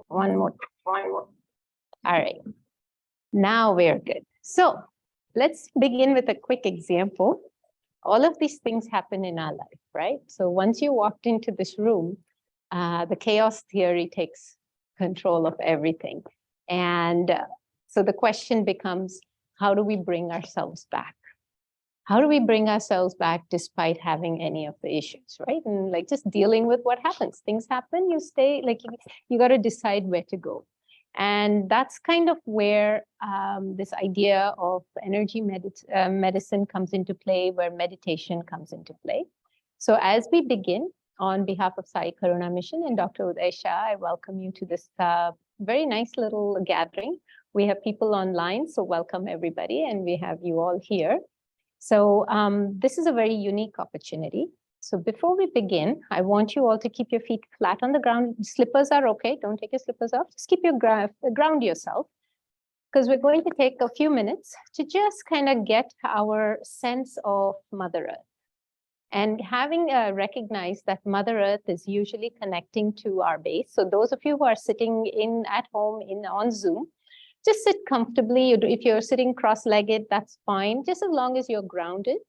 One more. All right. Now we're good. So let's begin with a quick example. All of these things happen in our life, right? So once you walked into this room, the chaos theory takes control of everything. And so the question becomes, how do we bring ourselves back? How do we bring ourselves back despite having any of the issues, right? And like just dealing with what happens. Things happen, you stay, like you got to decide where to go. And that's kind of where this idea of energy medicine comes into play, where meditation comes into play. So as we begin, on behalf of Sai Karuna Mission and Dr. Uday Shah, I welcome you to this very nice little gathering. We have people online, so welcome everybody, and we have you all here. So this is a very unique opportunity. So before we begin, I want you all to keep your feet flat on the ground. Slippers are okay. Don't take your slippers off. Just keep your ground yourself, because we're going to take a few minutes to just kind of get our sense of Mother Earth. And having recognized that Mother Earth is usually connecting to our base. So those of you who are sitting in at home on Zoom, just sit comfortably. If you're sitting cross-legged, that's fine, just as long as you're grounded.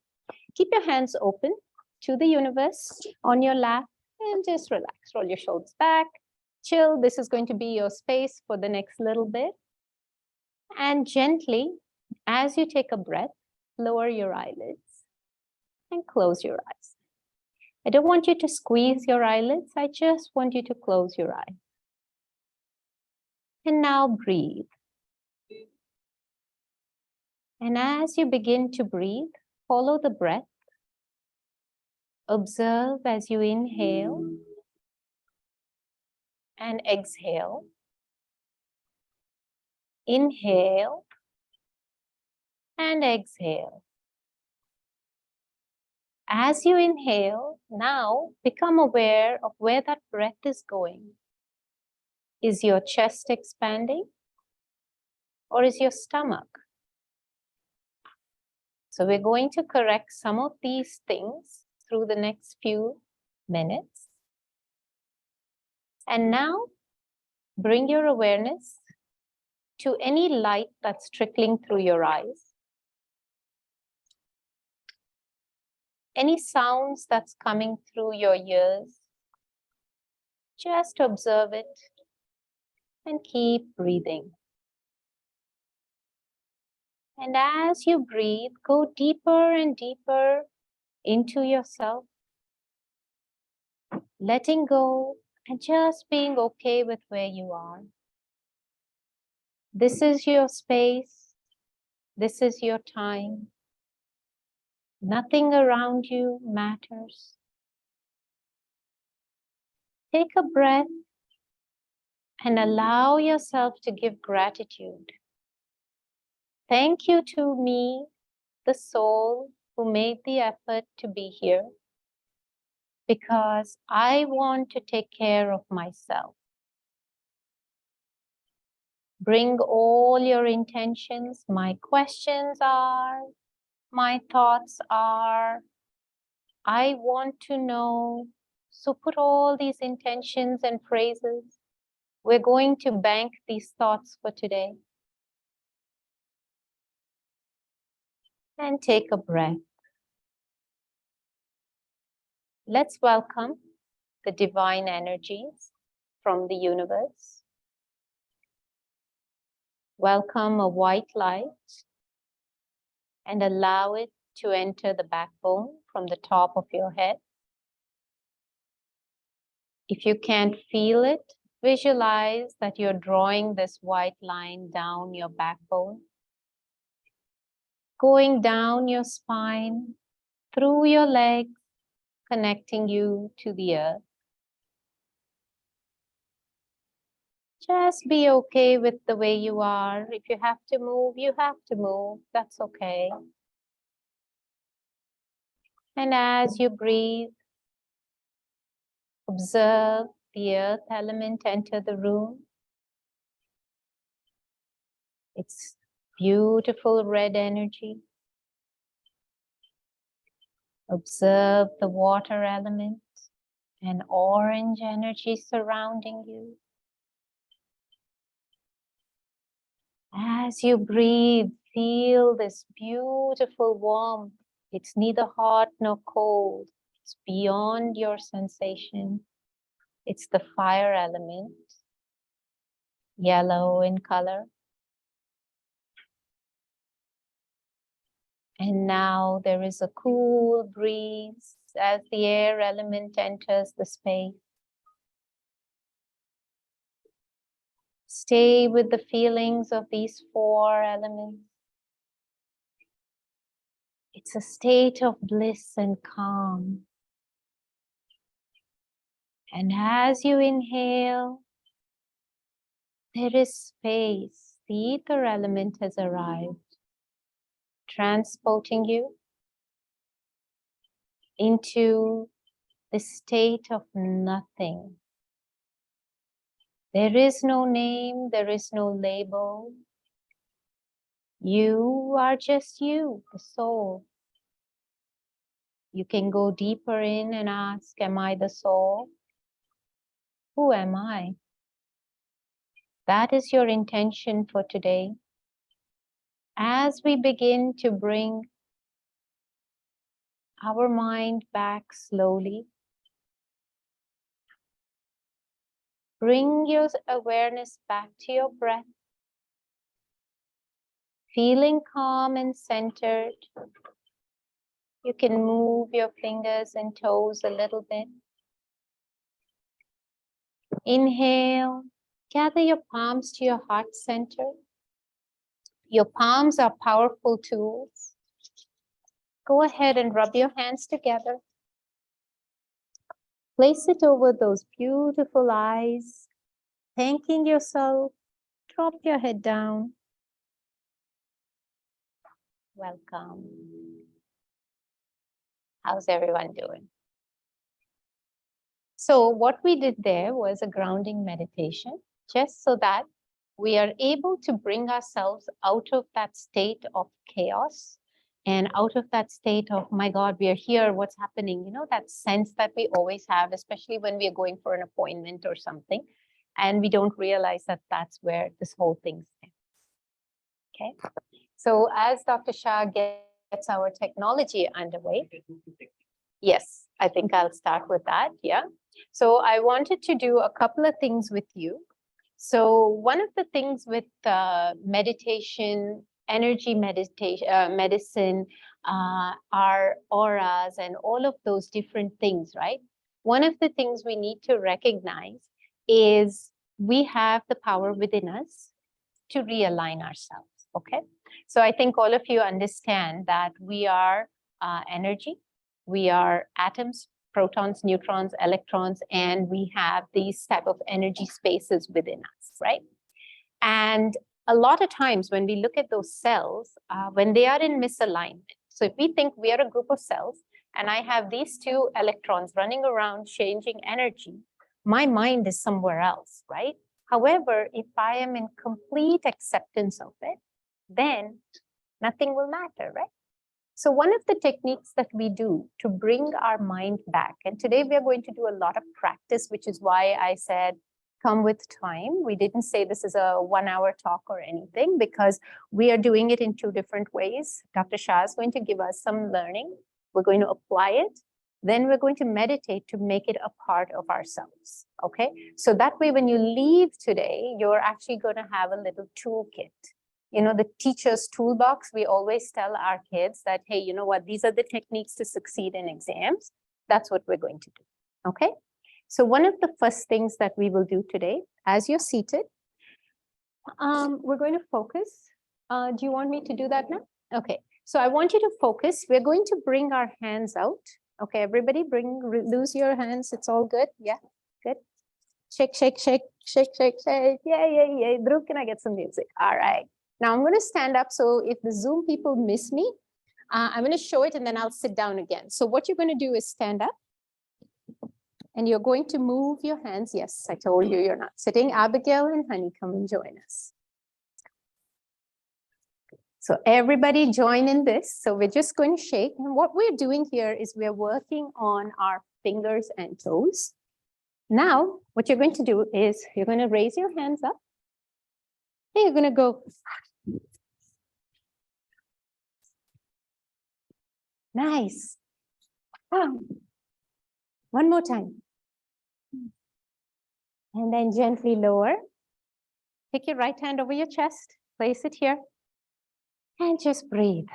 Keep your hands open to the universe on your lap and just relax. Roll your shoulders back, chill. This is going to be your space for the next little bit. And gently, as you take a breath, lower your eyelids and close your eyes. I don't want you to squeeze your eyelids. I just want you to close your eyes. And now breathe. And as you begin to breathe, follow the breath. Observe as you inhale and exhale. Inhale and exhale. As you inhale, now become aware of where that breath is going. Is your chest expanding or is your stomach? So we're going to correct some of these things through the next few minutes. And now bring your awareness to any light that's trickling through your eyes. Any sounds that's coming through your ears. Just observe it and keep breathing. And as you breathe, go deeper and deeper into yourself, letting go and just being okay with where you are. This is your space. This is your time. Nothing around you matters. Take a breath and allow yourself to give gratitude. Thank you to me, the soul who made the effort to be here, because I want to take care of myself. Bring all your intentions. My questions are, my thoughts are, I want to know. So put all these intentions and phrases. We're going to bank these thoughts for today. And take a breath. Let's welcome the divine energies from the universe. Welcome a white light and allow it to enter the backbone from the top of your head. If you can't feel it, visualize that you're drawing this white line down your backbone, going down your spine, through your legs, connecting you to the earth. Just be okay with the way you are. If you have to move, you have to move. That's okay. And as you breathe, observe the earth element enter the room. It's beautiful red energy. Observe the water element and orange energy surrounding you. As you breathe, feel this beautiful warmth. It's neither hot nor cold. It's beyond your sensation. It's the fire element, yellow in color. And now there is a cool breeze as the air element enters the space. Stay with the feelings of these four elements. It's a state of bliss and calm. And as you inhale, there is space. The ether element has arrived, transporting you into the state of nothing. There is no name, there is no label. You are just you, the soul. You can go deeper in and ask, am I the soul? Who am I? That is your intention for today. As we begin to bring our mind back slowly, bring your awareness back to your breath, feeling calm and centered. You can move your fingers and toes a little bit. Inhale, gather your palms to your heart center. Your palms are powerful tools. Go ahead and rub your hands together. Place it over those beautiful eyes, thanking yourself. Drop your head down. Welcome. How's everyone doing? So what we did there was a grounding meditation, just so that we are able to bring ourselves out of that state of chaos and out of that state of, my God, we are here, what's happening? You know, that sense that we always have, especially when we are going for an appointment or something, and we don't realize that that's where this whole thing stands. Okay. So as Dr. Shah gets our technology underway, yes, I think I'll start with that. Yeah. So I wanted to do a couple of things with you. So one of the things with meditation, energy meditation, medicine, our auras and all of those different things, right? One of the things we need to recognize is we have the power within us to realign ourselves, okay? So I think all of you understand that we are energy, we are atoms, protons, neutrons, electrons, and we have these type of energy spaces within us, right? And a lot of times when we look at those cells, when they are in misalignment, so if we think we are a group of cells and I have these two electrons running around changing energy, my mind is somewhere else, right? However, if I am in complete acceptance of it, then nothing will matter, right? So one of the techniques that we do to bring our mind back, and today we are going to do a lot of practice, which is why I said, come with time. We didn't say this is a 1 hour talk or anything, because we are doing it in two different ways. Dr. Shah is going to give us some learning. We're going to apply it. Then we're going to meditate to make it a part of ourselves, okay? So that way, when you leave today, you're actually going to have a little toolkit. You know, the teacher's toolbox, we always tell our kids that, hey, you know what, these are the techniques to succeed in exams. That's what we're going to do, okay? So one of the first things that we will do today, as you're seated, we're going to focus. Do you want me to do that now? Okay, so I want you to focus. We're going to bring our hands out. Okay, everybody loose your hands. It's all good. Yeah, good. Shake, shake, shake, shake, shake, shake. Yeah. Dhruv, can I get some music? All right. Now I'm going to stand up. So if the Zoom people miss me, I'm going to show it and then I'll sit down again. So what you're going to do is stand up and you're going to move your hands. Yes, I told you you're not sitting. Abigail and Honey, come and join us. So everybody join in this. So we're just going to shake. And what we're doing here is we're working on our fingers and toes. Now, what you're going to do is you're going to raise your hands up. And you're going to go Nice. One more time. And then gently lower. Take your right hand over your chest. Place it here. And just breathe.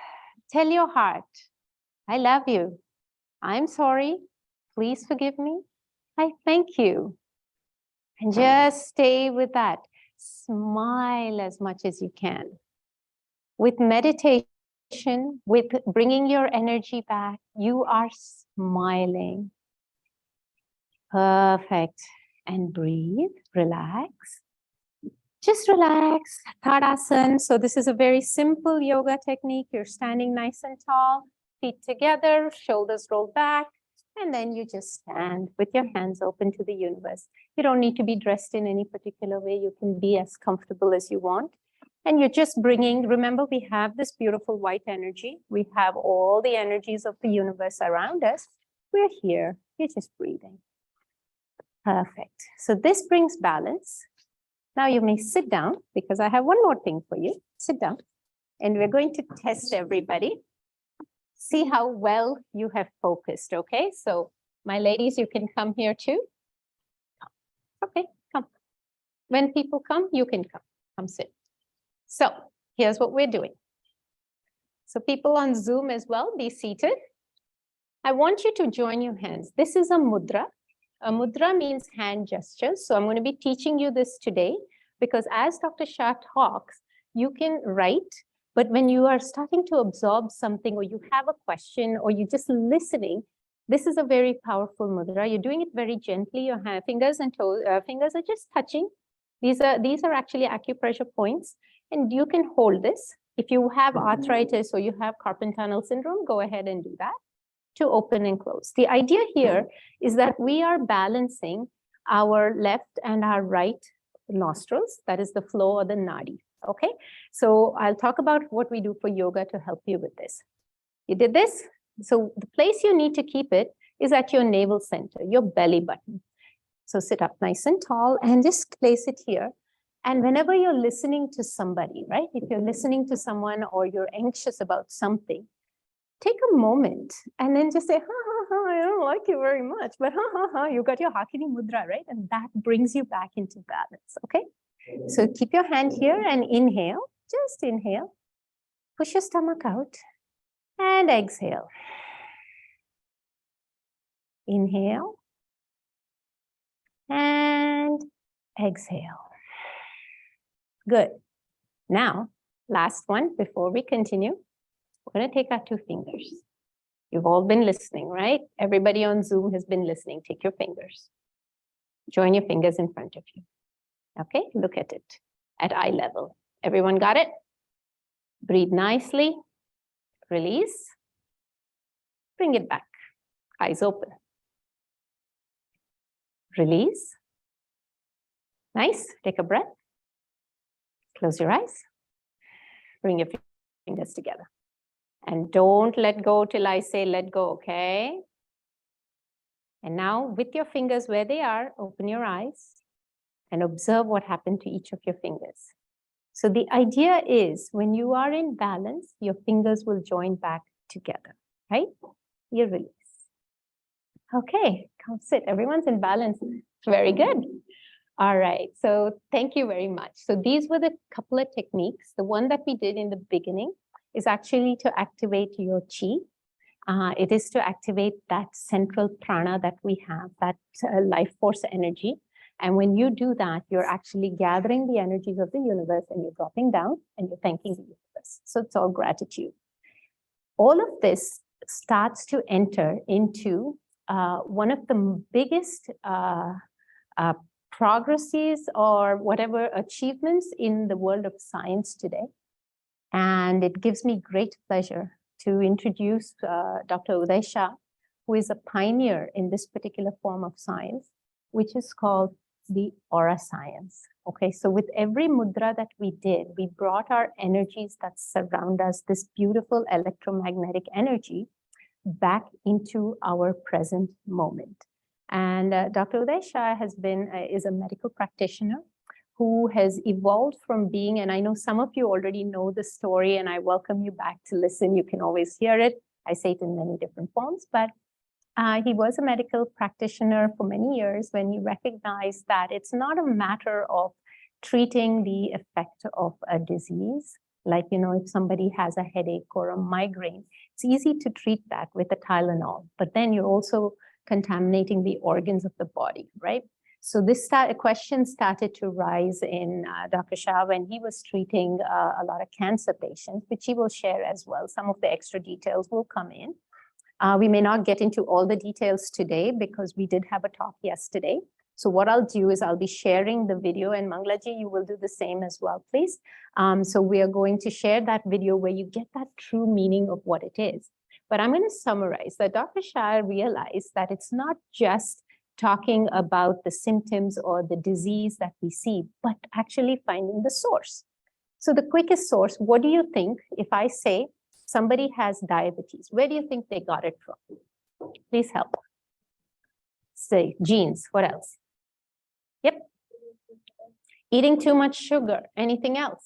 Tell your heart, I love you. I'm sorry. Please forgive me. I thank you. And just stay with that. Smile as much as you can. With meditation, with bringing your energy back, you are smiling. Perfect. And breathe, relax. Just relax, Tadasana. So this is a very simple yoga technique. You're standing nice and tall, feet together, shoulders rolled back, and then you just stand with your hands open to the universe. You don't need to be dressed in any particular way. You can be as comfortable as you want. And you're just bringing, remember, we have this beautiful white energy. We have all the energies of the universe around us. We're here. You're just breathing. Perfect. So this brings balance. Now you may sit down because I have one more thing for you. Sit down. And we're going to test everybody. See how well you have focused, okay? So my ladies, you can come here too. Okay, come. When people come, you can come. Come sit. So here's what we're doing. So people on Zoom as well, be seated. I want you to join your hands. This is a mudra. A mudra means hand gestures. So I'm going to be teaching you this today because as Dr. Shah talks, you can write, but when you are starting to absorb something or you have a question or you're just listening, this is a very powerful mudra. You're doing it very gently. Your fingers and toes, fingers are just touching. These are actually acupressure points, and you can hold this. If you have arthritis or you have carpal tunnel syndrome, go ahead and do that to open and close. The idea here is that we are balancing our left and our right nostrils. That is the flow or the nadi. Okay, so I'll talk about what we do for yoga to help you with this. You did this? So the place you need to keep it is at your navel center, your belly button. So sit up nice and tall and just place it here. And whenever you're listening to somebody, right? If you're listening to someone or you're anxious about something, take a moment and then just say, ha, ha, ha, I don't like you very much, but ha, ha, ha, you got your Hakini Mudra, right? And that brings you back into balance, okay? So keep your hand here and inhale, just inhale. Push your stomach out and exhale. Inhale and exhale. Good. Now, last one before we continue. We're going to take our two fingers. You've all been listening, right? Everybody on Zoom has been listening. Take your fingers. Join your fingers in front of you. Okay, look at it at eye level. Everyone got it? Breathe nicely. Release. Bring it back. Eyes open. Release. Nice. Take a breath. Close your eyes. Bring your fingers together. And don't let go till I say let go, okay? And now with your fingers where they are, open your eyes and observe what happened to each of your fingers. So the idea is when you are in balance, your fingers will join back together, right? You release. Okay, come sit. Everyone's in balance. Very good. All right, so thank you very much. So these were the couple of techniques. The one that we did in the beginning is actually to activate your chi. It is to activate that central prana that we have, that life force energy. And when you do that, you're actually gathering the energies of the universe and you're dropping down and you're thanking the universe. So it's all gratitude. All of this starts to enter into one of the biggest progresses or whatever achievements in the world of science today. And it gives me great pleasure to introduce Dr. Uday Shah, who is a pioneer in this particular form of science, which is called the aura science. Okay, so with every mudra that we did, we brought our energies that surround us, this beautiful electromagnetic energy, back into our present moment. And Dr. Uday Shah has been, is a medical practitioner who has evolved from being, and I know some of you already know the story, and I welcome you back to listen. You can always hear it I say it in many different forms, but he was a medical practitioner for many years when he recognized that it's not a matter of treating the effect of a disease. Like, if somebody has a headache or a migraine, it's easy to treat that with a Tylenol, but then you're also contaminating the organs of the body, right? So this question started to rise in Dr. Shah when he was treating a lot of cancer patients, which he will share as well. Some of the extra details will come in. We may not get into all the details today because we did have a talk yesterday. So what I'll do is I'll be sharing the video, and Manglaji, you will do the same as well, please. So we are going to share that video where you get that true meaning of what it is. But I'm going to summarize that Dr. Shah realized that it's not just talking about the symptoms or the disease that we see, but actually finding the source. So the quickest source, what do you think if I say somebody has diabetes? Where do you think they got it from? Please help. Say genes, what else? Yep. Eating too much sugar, anything else?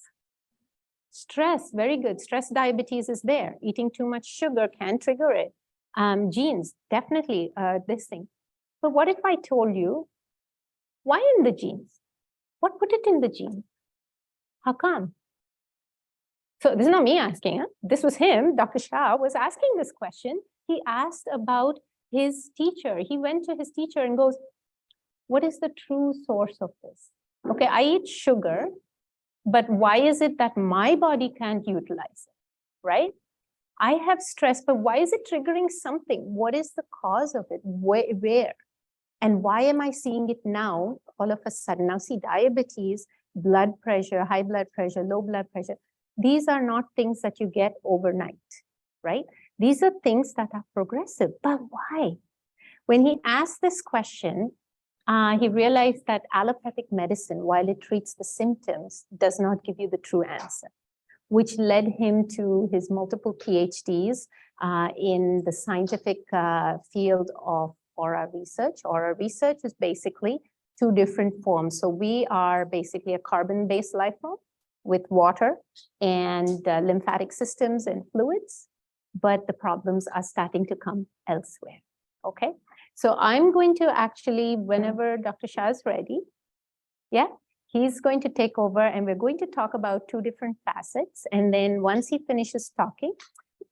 Stress, very good. Stress diabetes is there. Eating too much sugar can trigger it. Genes, definitely this thing. But what if I told you, why in the genes? What put it in the gene? How come? So this is not me asking, huh? This was him, Dr. Shah was asking this question. He asked about his teacher. He went to his teacher and goes, what is the true source of this? Okay, I eat sugar, but why is it that my body can't utilize it, right? I have stress, but why is it triggering something? What is the cause of it? Where? And why am I seeing it now, all of a sudden? Now see, diabetes, blood pressure, high blood pressure, low blood pressure, these are not things that you get overnight, right? These are things that are progressive, but why? When he asked this question, he realized that allopathic medicine, while it treats the symptoms, does not give you the true answer, which led him to his multiple PhDs in the scientific field of aura research. Aura research is basically two different forms. So we are basically a carbon-based life form with water and lymphatic systems and fluids, but the problems are starting to come elsewhere, okay? So I'm going to actually, whenever Dr. Shah is ready, yeah, he's going to take over and we're going to talk about two different facets. And then once he finishes talking,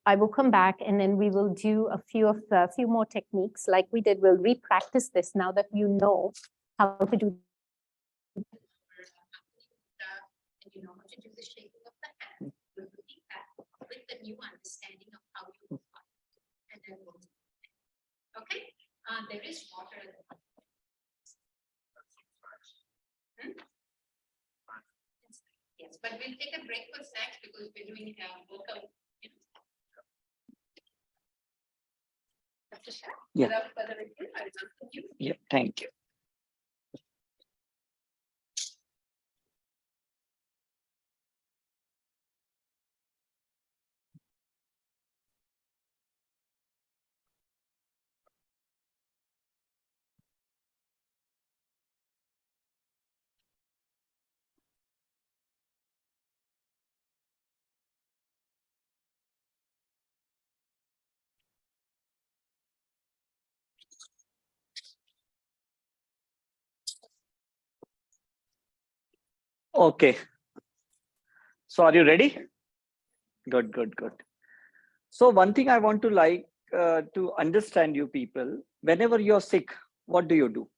I will come back and then we will do a few more techniques like we did. We'll re-practice this now that you know how to do. You know how to do the shaking of the hand. We'll repeat that with the new understanding of how you apply. And then we'll do it. Okay? There is water in the Yes, but we'll take a break for snacks because we're doing workout. Dr. Shah, yeah. Without further ado, I will welcome you. Yeah, thank you. Okay. So are you ready? Good, good, good. So one thing I want to understand you people, whenever you're sick, what do you do?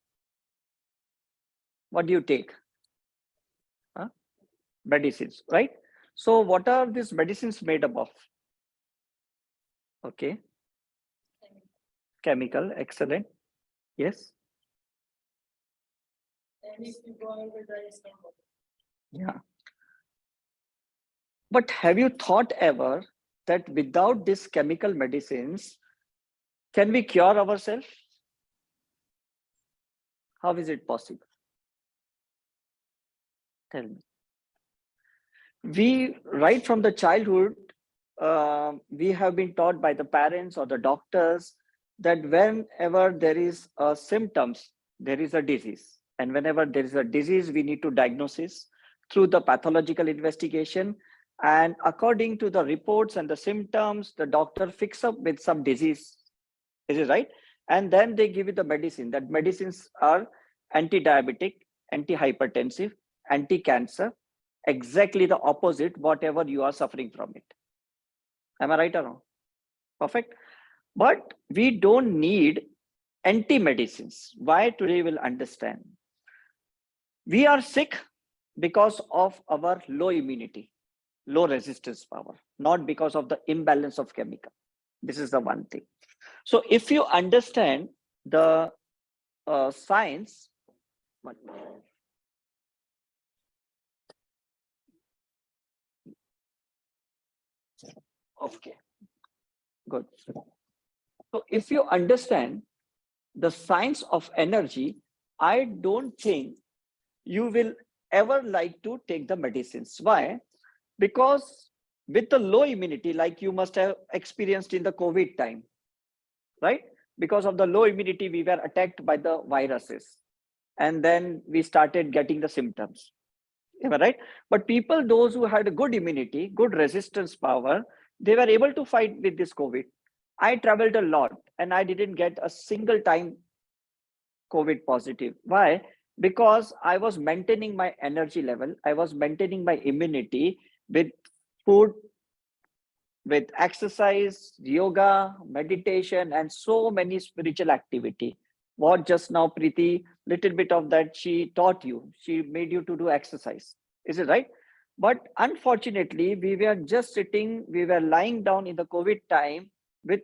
What do you take? Huh? Medicines, right? So what are these medicines made up of? Okay. Chemical, excellent. Yes. Yeah. But have you thought ever that without these chemical medicines, can we cure ourselves? How is it possible? Tell me. We, right from the childhood, we have been taught by the parents or the doctors that whenever there is a symptoms, there is a disease. And whenever there is a disease, we need to diagnose it through the pathological investigation. And according to the reports and the symptoms, the doctor fix up with some disease. Is it right? And then they give you the medicine. That medicines are anti-diabetic, anti-hypertensive, anti-cancer, exactly the opposite, whatever you are suffering from it. Am I right or wrong? Perfect. But we don't need anti-medicines. Why? Today we'll understand. We are sick because of our low immunity, low resistance power, not because of the imbalance of chemical. This is the one thing. So if you understand the science, okay, good. So if you understand the science of energy, I don't think you will ever like to take the medicines. Why? Because with the low immunity, like you must have experienced in the COVID time, right? Because of the low immunity, we were attacked by the viruses. And then we started getting the symptoms. Am I right? But people, those who had a good immunity, good resistance power, they were able to fight with this COVID. I traveled a lot and I didn't get a single time COVID positive. Why? Because I was maintaining my energy level, I was maintaining my immunity with food, with exercise, yoga, meditation, and so many spiritual activity. What just now, Preeti, little bit of that she taught you. She made you to do exercise. Is it right? But unfortunately, we were just sitting, we were lying down in the COVID time with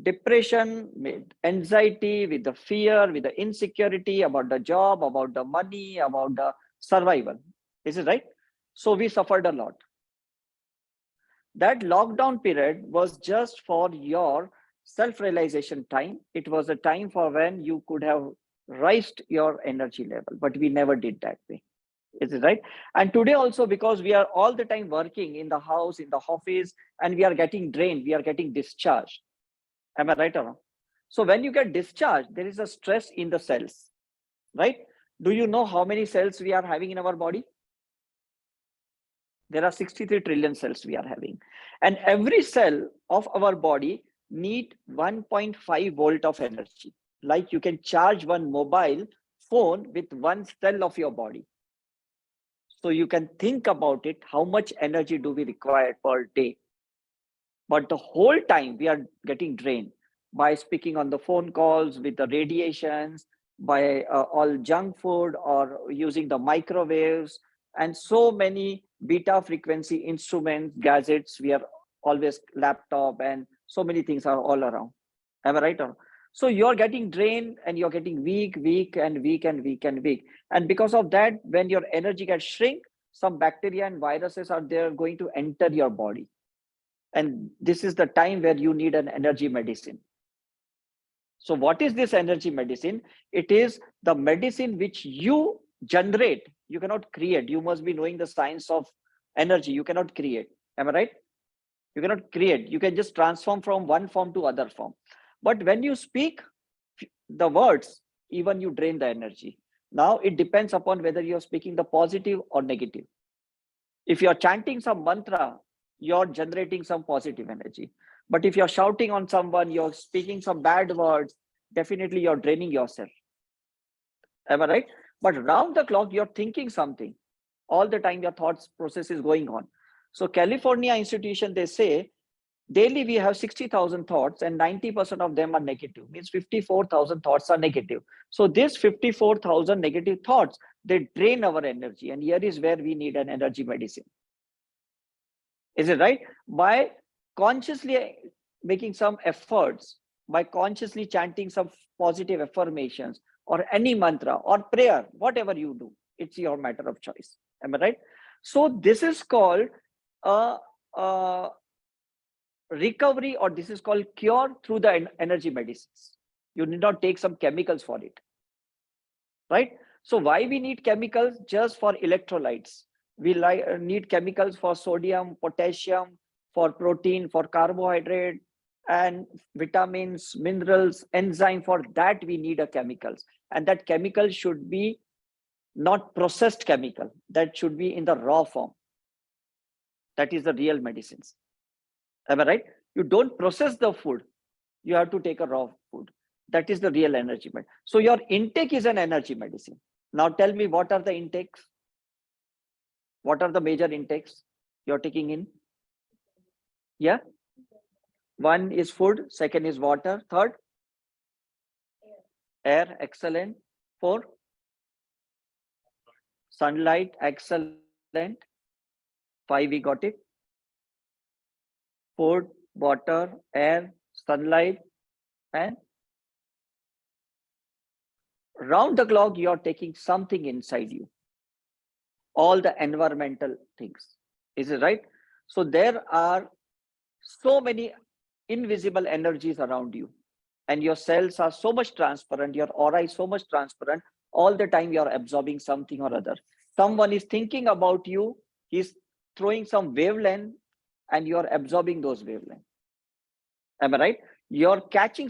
depression, with anxiety, with the fear, with the insecurity about the job, about the money, about the survival. Is it right? So we suffered a lot. That lockdown period was just for your self-realization time. It was a time for when you could have raised your energy level, but we never did that way. Is it right? And today also, because we are all the time working in the house, in the office, and we are getting drained, we are getting discharged. Am I right or wrong? So when you get discharged, there is a stress in the cells, right? Do you know how many cells we are having in our body? There are 63 trillion cells we are having, and every cell of our body need 1.5 volt of energy. Like you can charge one mobile phone with one cell of your body. So you can think about it, how much energy do we require per day? But the whole time we are getting drained by speaking on the phone calls, with the radiations, by all junk food, or using the microwaves, and so many beta frequency instruments, gadgets. We are always laptop, and so many things are all around. Am I right? So you're getting drained and you're getting weak, weak, and weak, and weak, and weak. And because of that, when your energy gets shrink, some bacteria and viruses are there going to enter your body. And this is the time where you need an energy medicine. So what is this energy medicine? It is the medicine which you generate. You cannot create. You must be knowing the science of energy. You cannot create. Am I right? You cannot create. You can just transform from one form to other form. But when you speak the words, even you drain the energy. Now it depends upon whether you're speaking the positive or negative. If you're chanting some mantra, you're generating some positive energy. But if you're shouting on someone, you're speaking some bad words, definitely you're draining yourself. Am I right? But round the clock, you're thinking something. All the time, your thoughts process is going on. So California institution, they say, daily we have 60,000 thoughts and 90% of them are negative. Means 54,000 thoughts are negative. So this 54,000 negative thoughts, they drain our energy. And here is where we need an energy medicine. Is it right? By consciously making some efforts, by consciously chanting some positive affirmations or any mantra or prayer, whatever you do, it's your matter of choice. Am I right? So this is called a recovery, or this is called cure through the energy medicines. You need not take some chemicals for it, right? So why we need chemicals? Just for electrolytes. We need chemicals for sodium, potassium, for protein, for carbohydrate, and vitamins, minerals, enzyme. For that we need a chemicals, and that chemical should be not processed chemical. That should be in the raw form. That is the real medicines. Am I right? You don't process the food. You have to take a raw food. That is the real energy. So your intake is an energy medicine. Now tell me, what are the intakes? What are the major intakes you're taking in? Yeah. One is food. Second is water. Third, air. Excellent. Four, sunlight. Excellent. Five, we got it. Food, water, air, sunlight, and round the clock, you're taking something inside you. All the environmental things. Is it right? So there are so many invisible energies around you, and your cells are so much transparent, your aura is so much transparent. All the time you're absorbing something or other. Someone is thinking about you, he's throwing some wavelength, and you're absorbing those wavelengths. Am I right? You're catching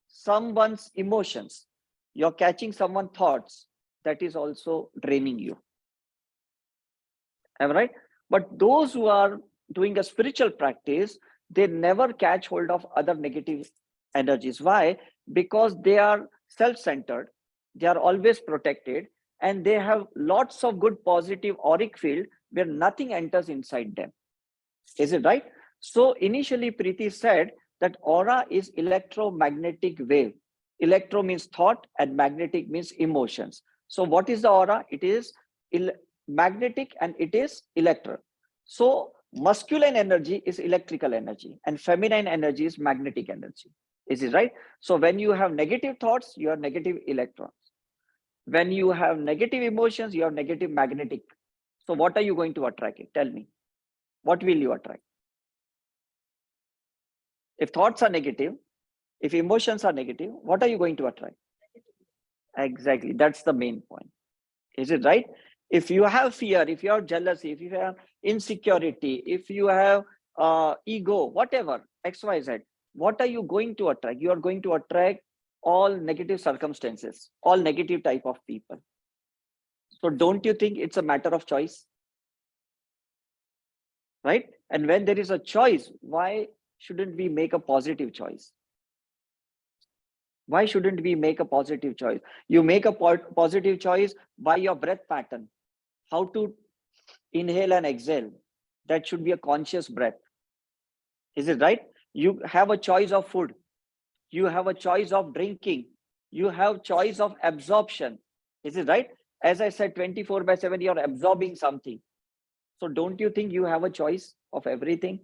someone's emotions, you're catching someone's thoughts, that is also draining you. Am I right? But those who are doing a spiritual practice, they never catch hold of other negative energies. Why? Because they are self-centered, they are always protected, and they have lots of good positive auric field where nothing enters inside them. Is it right? So initially Preeti said that aura is electromagnetic wave. Electro means thought and magnetic means emotions. So what is the aura? It is magnetic and it is electro. So masculine energy is electrical energy and feminine energy is magnetic energy. Is it right? So when you have negative thoughts, you have negative electrons. When you have negative emotions, you have negative magnetic. So what are you going to attract? Tell me. What will you attract? If thoughts are negative, if emotions are negative, what are you going to attract? Exactly. That's the main point. Is it right? If you have fear, if you have jealousy, if you have insecurity, if you have ego, whatever, XYZ, what are you going to attract? You are going to attract all negative circumstances, all negative type of people. So don't you think it's a matter of choice? Right? And when there is a choice, why shouldn't we make a positive choice? Why shouldn't we make a positive choice? You make a positive choice by your breath pattern, how to inhale and exhale. That should be a conscious breath. Is it right? You have a choice of food, you have a choice of drinking, you have choice of absorption. Is it right? As I said, 24/7 you're absorbing something. So don't you think you have a choice of everything?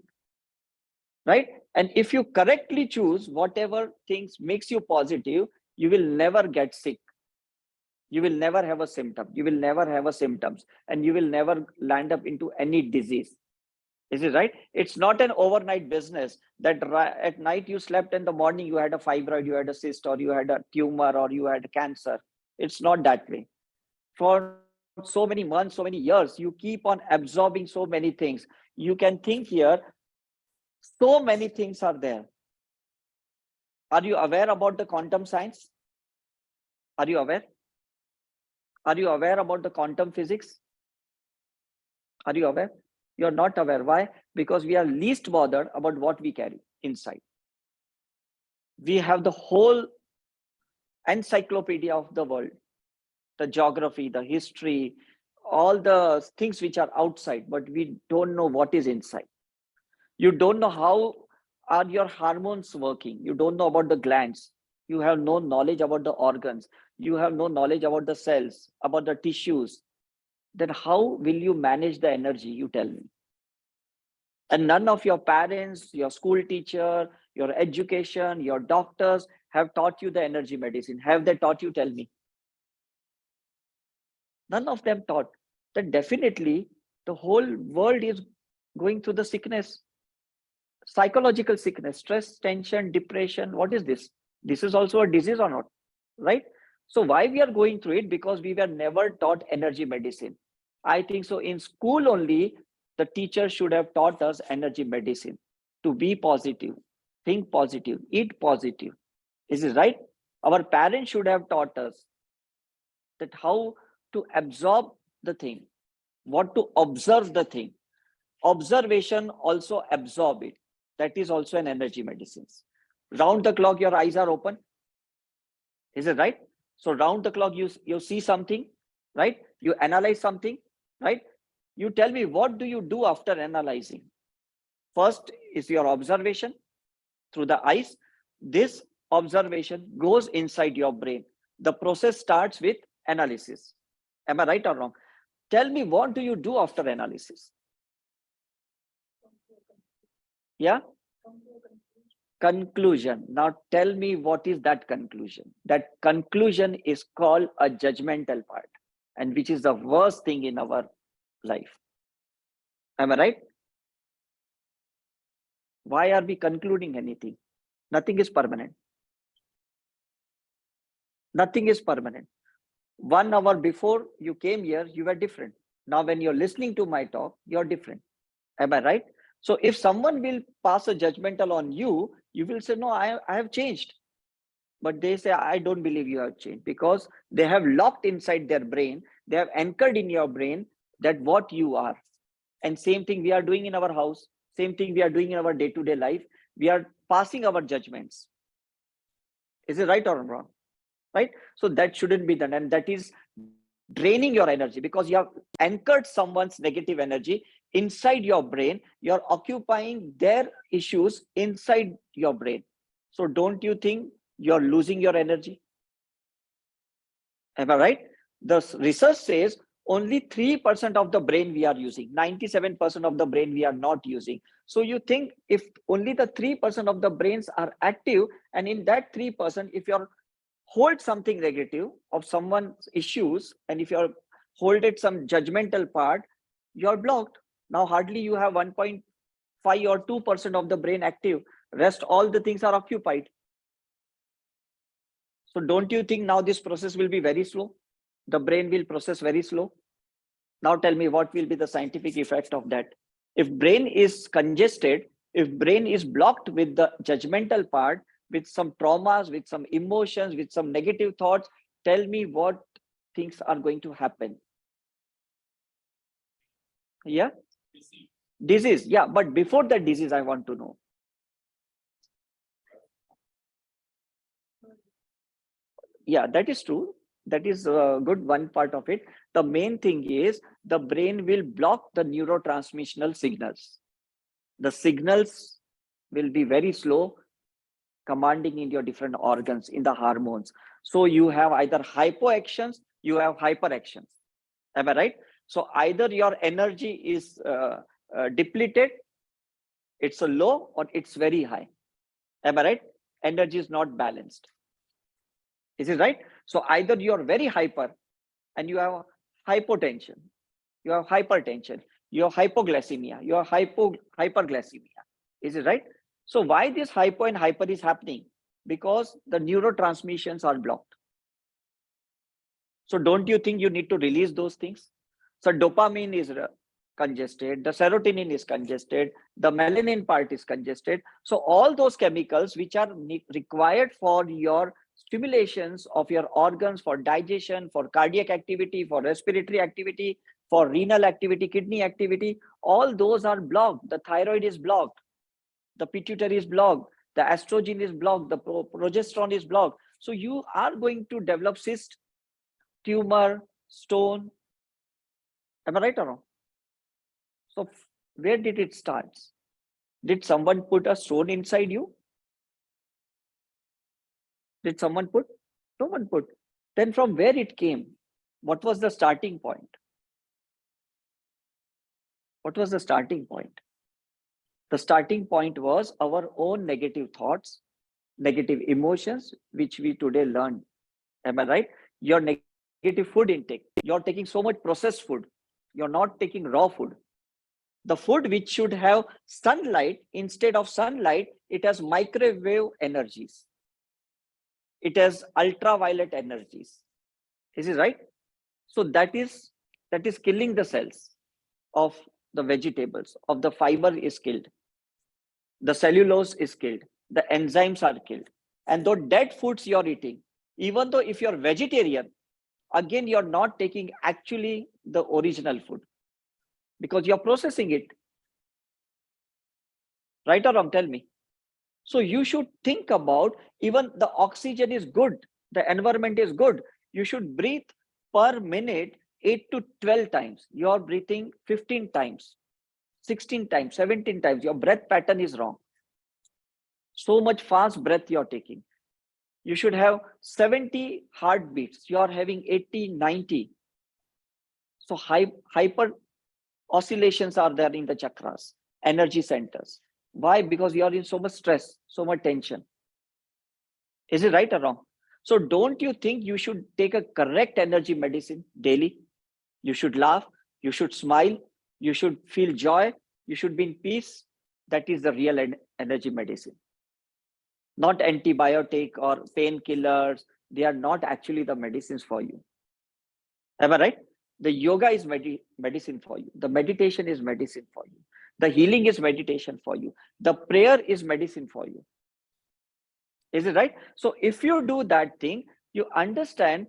Right? And if you correctly choose whatever things makes you positive, you will never get sick. You will never have a symptom. You will never have a symptoms, and you will never land up into any disease. Is it right? It's not an overnight business that at night you slept, in the morning you had a fibroid, you had a cyst, or you had a tumor, or you had cancer. It's not that way. For so many months, so many years, you keep on absorbing so many things. You can think here, so many things are there. Are you aware about the quantum science? Are you aware? Are you aware about the quantum physics? Are you aware? You're not aware. Why? Because we are least bothered about what we carry inside. We have the whole encyclopedia of the world, the geography, the history, all the things which are outside, but we don't know what is inside. You don't know how are your hormones working. You don't know about the glands. You have no knowledge about the organs. You have no knowledge about the cells, about the tissues. Then how will you manage the energy? You tell me. And none of your parents, your school teacher, your education, your doctors have taught you the energy medicine. Have they taught you? Tell me. None of them taught. Then definitely the whole world is going through the sickness, psychological sickness, stress, tension, depression. What is this? This is also a disease or not? Right? So why we are going through it? Because we were never taught energy medicine. I think so. In school only, the teacher should have taught us energy medicine, to be positive, think positive, eat positive. Is it right? Our parents should have taught us that how to absorb the thing, what to observe the thing. Observation also absorb it. That is also an energy medicine. Round the clock, your eyes are open. Is it right? So round the clock, you see something, right? You analyze something, right? You tell me, what do you do after analyzing? First is your observation through the eyes. This observation goes inside your brain. The process starts with analysis. Am I right or wrong? Tell me, what do you do after analysis? Yeah? Conclusion. Now tell me, what is that conclusion? That conclusion is called a judgmental part, and which is the worst thing in our life. Am I right? Why are we concluding anything? Nothing is permanent. Nothing is permanent. 1 hour before you came here, you were different. Now, when you're listening to my talk, you're different. Am I right? So if someone will pass a judgmental on you, you will say, no, I have changed. But they say, I don't believe you have changed, because they have locked inside their brain. They have anchored in your brain that what you are. And same thing we are doing in our house. Same thing we are doing in our day-to-day life. We are passing our judgments. Is it right or wrong? Right? So that shouldn't be done. And that is draining your energy, because you have anchored someone's negative energy inside your brain. You're occupying their issues inside your brain. So don't you think you're losing your energy? Am I right? The research says only 3% of the brain we are using, 97% of the brain we are not using. So you think, if only the 3% of the brains are active, and in that 3%, if you're hold something negative of someone's issues, and if you're holded some judgmental part, you're blocked. Now hardly you have 1.5 or 2% of the brain active. Rest all the things are occupied. So don't you think now this process will be very slow? The brain will process very slow. Now tell me, what will be the scientific effect of that? If brain is congested, if brain is blocked with the judgmental part, with some traumas, with some emotions, with some negative thoughts, tell me what things are going to happen. Yeah? Disease. Yeah, but before the disease, I want to know. Yeah, that is true. That is a good one part of it. The main thing is the brain will block the neurotransmissional signals. The signals will be very slow, commanding in your different organs, in the hormones. So you have either hypoactions, you have hyperactions. Am I right? So either your energy is depleted, it's a low, or it's very high. Am I right? Energy is not balanced. Is it right? So either you're very hyper and you have hypotension, you have hypertension, you have hypoglycemia, you have hyperglycemia. Is it right? So why this hypo and hyper is happening? Because the neurotransmissions are blocked. So don't you think you need to release those things? So dopamine is congested, the serotonin is congested, the melanin part is congested. So all those chemicals which are required for your stimulations of your organs, for digestion, for cardiac activity, for respiratory activity, for renal activity, kidney activity, all those are blocked. The thyroid is blocked, the pituitary is blocked, the estrogen is blocked, the progesterone is blocked. So you are going to develop cyst, tumor, stone. Am I right or wrong? So where did it start? Did someone put a stone inside you? Did someone put? No one put. Then from where it came? What was the starting point? What was the starting point? The starting point was our own negative thoughts, negative emotions, which we today learned. Am I right? Your negative food intake. You're taking so much processed food. You're not taking raw food. The food which should have sunlight, instead of sunlight, it has microwave energies. It has ultraviolet energies. Is it right? So that is killing the cells of the vegetables, of the fiber is killed. The cellulose is killed. The enzymes are killed. And those dead foods you're eating, even though if you're vegetarian, again, you're not taking actually the original food, because you're processing it. Right or wrong? Tell me. So you should think about, even the oxygen is good, the environment is good. You should breathe per minute 8 to 12 times. You're breathing 15 times, 16 times, 17 times. Your breath pattern is wrong. So much fast breath you're taking. You should have 70 heartbeats. You're having 80, 90. So hyper oscillations are there in the chakras, energy centers. Why? Because you are in so much stress, so much tension. Is it right or wrong? So don't you think you should take a correct energy medicine daily? You should laugh, you should smile, you should feel joy, you should be in peace. That is the real energy medicine. Not antibiotic or painkillers. They are not actually the medicines for you. Am I right? The yoga is medicine for you. The meditation is medicine for you. The healing is meditation for you. The prayer is medicine for you. Is it right? So if you do that thing, you understand,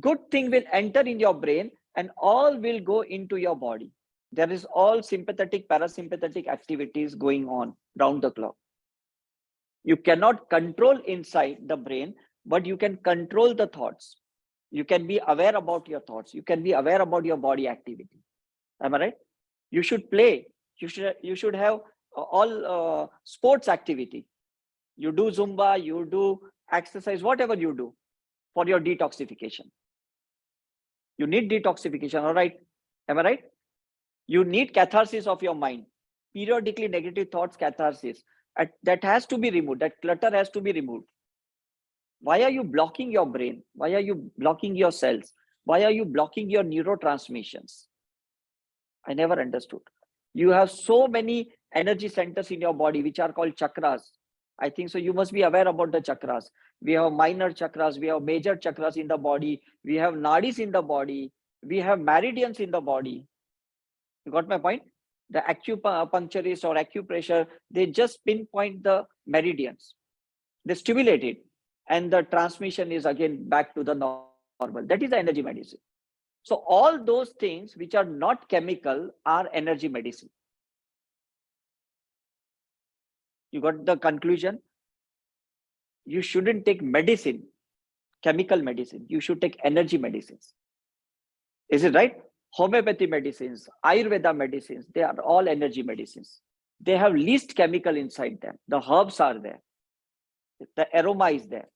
good thing will enter in your brain and all will go into your body. There is all sympathetic, parasympathetic activities going on round the clock. You cannot control inside the brain, but you can control the thoughts. You can be aware about your thoughts. You can be aware about your body activity. Am I right? You should play. You should have all sports activity. You do Zumba, you do exercise, whatever you do for your detoxification. You need detoxification, all right? Am I right? You need catharsis of your mind. Periodically, negative thoughts, catharsis. That has to be removed. That clutter has to be removed. Why are you blocking your brain? Why are you blocking your cells? Why are you blocking your neurotransmissions? I never understood. You have so many energy centers in your body, which are called chakras. I think so. You must be aware about the chakras. We have minor chakras, we have major chakras in the body, we have nadis in the body, we have meridians in the body. You got my point? The acupuncturist or acupressure, they just pinpoint the meridians, they stimulate it, and the transmission is again back to the normal. That is the energy medicine. So all those things which are not chemical are energy medicine. You got the conclusion? You shouldn't take medicine, chemical medicine. You should take energy medicines. Is it right? Homeopathy medicines, Ayurveda medicines, they are all energy medicines. They have least chemical inside them. The herbs are there. The aroma is there.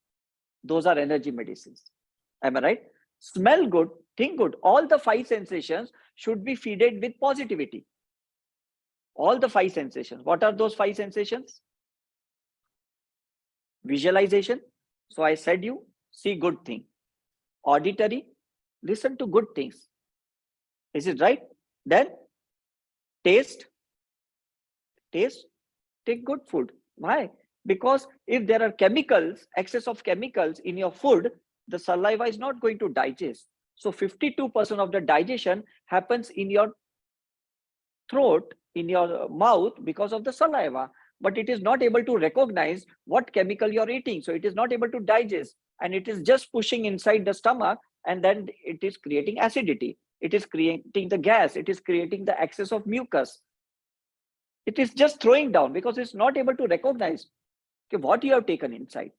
Those are energy medicines. Am I right? Smell good, think good. All the five sensations should be feeded with positivity. All the five sensations. What are those five sensations? Visualization. So I said you see good thing. Auditory, listen to good things. Is it right? Then taste, taste, take good food. Why? Because if there are chemicals, excess of chemicals in your food, the saliva is not going to digest. So 52% of the digestion happens in your throat, in your mouth, because of the saliva, but it is not able to recognize what chemical you're eating. So it is not able to digest, and it is just pushing inside the stomach, and then it is creating acidity. It is creating the gas. It is creating the excess of mucus. It is just throwing down because it's not able to recognize what you have taken inside.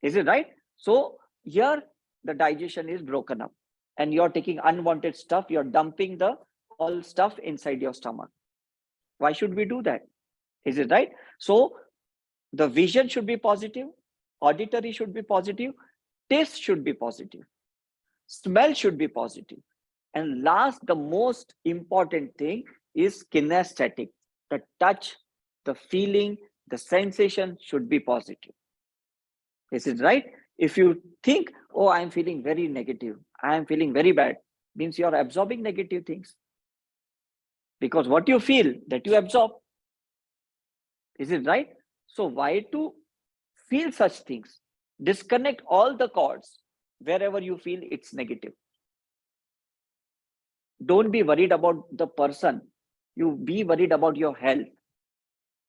Is it right? So here the digestion is broken up, and you're taking unwanted stuff. You're dumping the all stuff inside your stomach. Why should we do that? Is it right? So the vision should be positive, auditory should be positive, taste should be positive, smell should be positive, and last, the most important thing is kinesthetic. The touch, the feeling, the sensation should be positive. Is it right? If you think, oh, I'm feeling very negative, I am feeling very bad, means you're absorbing negative things. Because what you feel, that you absorb. Is it right? So why to feel such things? Disconnect all the cords wherever you feel it's negative. Don't be worried about the person. You be worried about your health.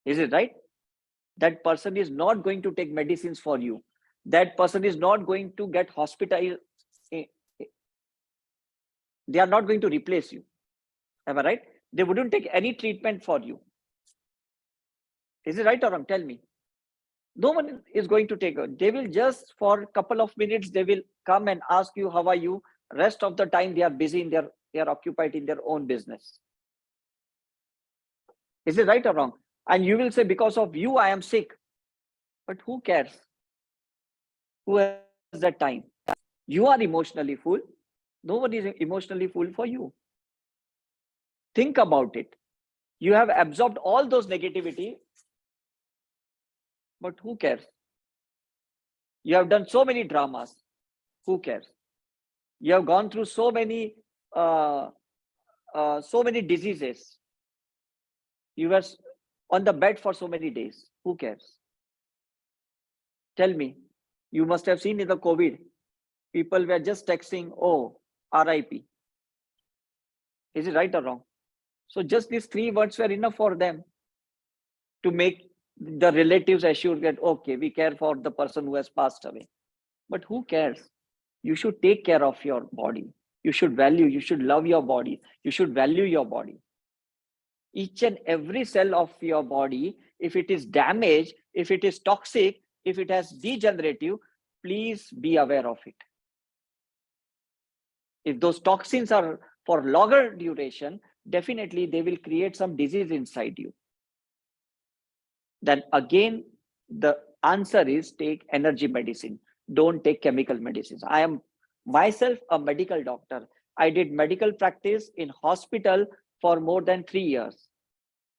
Is it right? That person is not going to take medicines for you. That person is not going to get hospitalized. They are not going to replace you. Am I right? They wouldn't take any treatment for you. Is it right or wrong? Tell me. No one is going to take it. They will just for a couple of minutes, they will come and ask you, how are you? Rest of the time, they are busy in they are occupied in their own business. Is it right or wrong? And you will say, because of you, I am sick. But who cares? Who has that time? You are emotionally full. Nobody is emotionally full for you. Think about it. You have absorbed all those negativity, but who cares? You have done so many dramas. Who cares? You have gone through uh, so many diseases. You were on the bed for so many days. Who cares? Tell me. You must have seen in the COVID, people were just texting, oh, RIP. Is it right or wrong? So just these three words were enough for them to make the relatives assured that, okay, we care for the person who has passed away. But who cares? You should take care of your body. You should value, you should love your body. You should value your body. Each and every cell of your body, if it is damaged, if it is toxic, if it has degenerative, please be aware of it. If those toxins are for longer duration, definitely they will create some disease inside you. Then again, the answer is take energy medicine. Don't take chemical medicines. I am myself a medical doctor. I did medical practice in hospital for more than 3 years.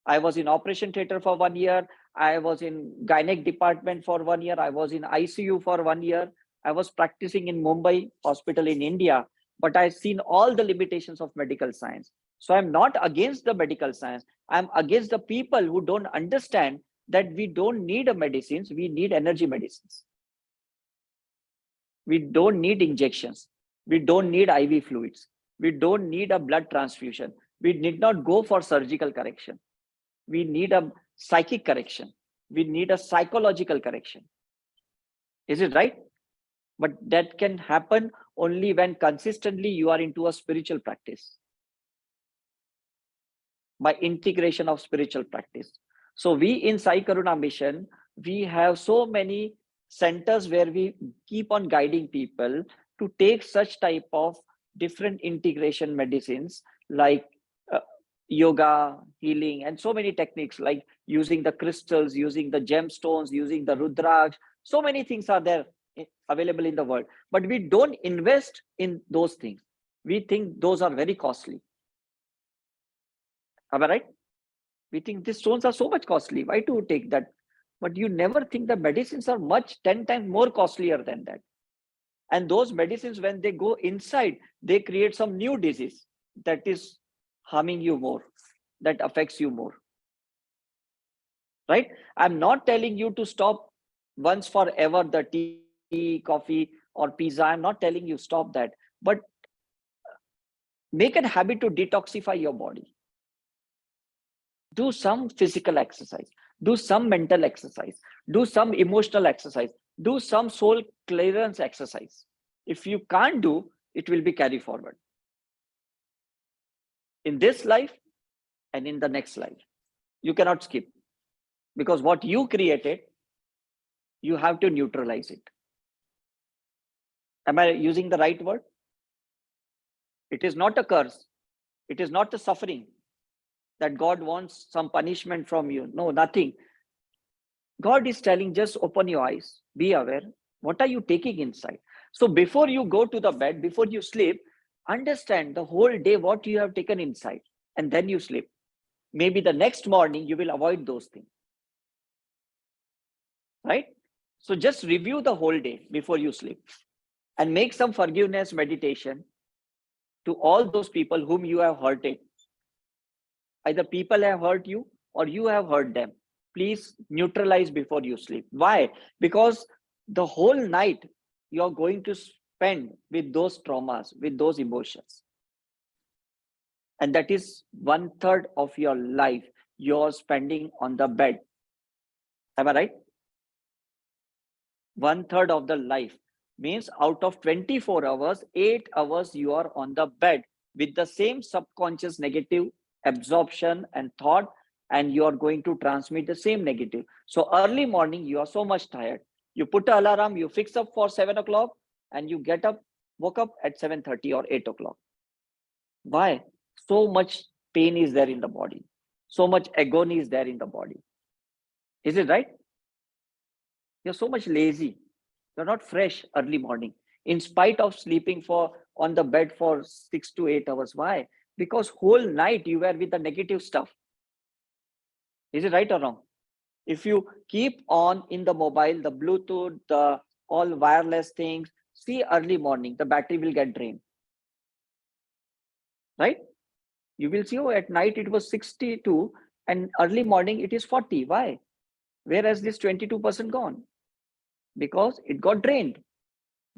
I was in operation theater for 1 year. I was in gynec department for 1 year. I was in ICU for 1 year. I was practicing in Mumbai hospital in India, but I've seen all the limitations of medical science. So I'm not against the medical science. I'm against the people who don't understand that we don't need a medicines, we need energy medicines. We don't need injections. We don't need IV fluids. We don't need a blood transfusion. We need not go for surgical correction. We need a psychic correction. We need a psychological correction. Is it right? But that can happen only when consistently you are into a spiritual practice. By integration of spiritual practice. So we in Sai Karuna Mission, we have so many centers where we keep on guiding people to take such type of different integration medicines like yoga, healing, and so many techniques like using the crystals, using the gemstones, using the rudraksh. So many things are there available in the world, but we don't invest in those things. We think those are very costly. Am I right? We think these stones are so much costly. Why to take that? But you never think the medicines are much 10 times more costlier than that. And those medicines, when they go inside, they create some new disease that is harming you more, that affects you more. Right? I'm not telling you to stop once forever the tea, coffee, or pizza. I'm not telling you stop that. But make a habit to detoxify your body. Do some physical exercise, do some mental exercise, do some emotional exercise, do some soul clearance exercise. If you can't do, it will be carried forward in this life and in the next life. You cannot skip, because what you created, you have to neutralize it. Am I using the right word? It is not a curse. It is not a suffering that God wants some punishment from you. No, nothing. God is telling, just open your eyes, be aware. What are you taking inside? So before you go to the bed, before you sleep, understand the whole day what you have taken inside, and then you sleep. Maybe the next morning you will avoid those things. Right? So just review the whole day before you sleep and make some forgiveness meditation to all those people whom you have hurted. Either people have hurt you or you have hurt them. Please neutralize before you sleep. Why? Because the whole night you are going to spend with those traumas, with those emotions. And that is 1/3 of your life you're spending on the bed. Am I right? 1/3 of the life means out of 24 hours, 8 hours you are on the bed with the same subconscious negative absorption and thought, and you are going to transmit the same negative. So early morning, you are so much tired. You put an alarm, you fix up for 7 o'clock, and you woke up at 7:30 or 8 o'clock. Why? So much pain is there in the body. So much agony is there in the body. Is it right? You're so much lazy. You're not fresh early morning. In spite of sleeping for on the bed for 6 to 8 hours. Why? Because whole night you were with the negative stuff. Is it right or wrong? If you keep on in the mobile, the Bluetooth, the all wireless things, see early morning, the battery will get drained. Right? You will see, oh, at night it was 62 and early morning it is 40. Why? Whereas this 22% gone? Because it got drained.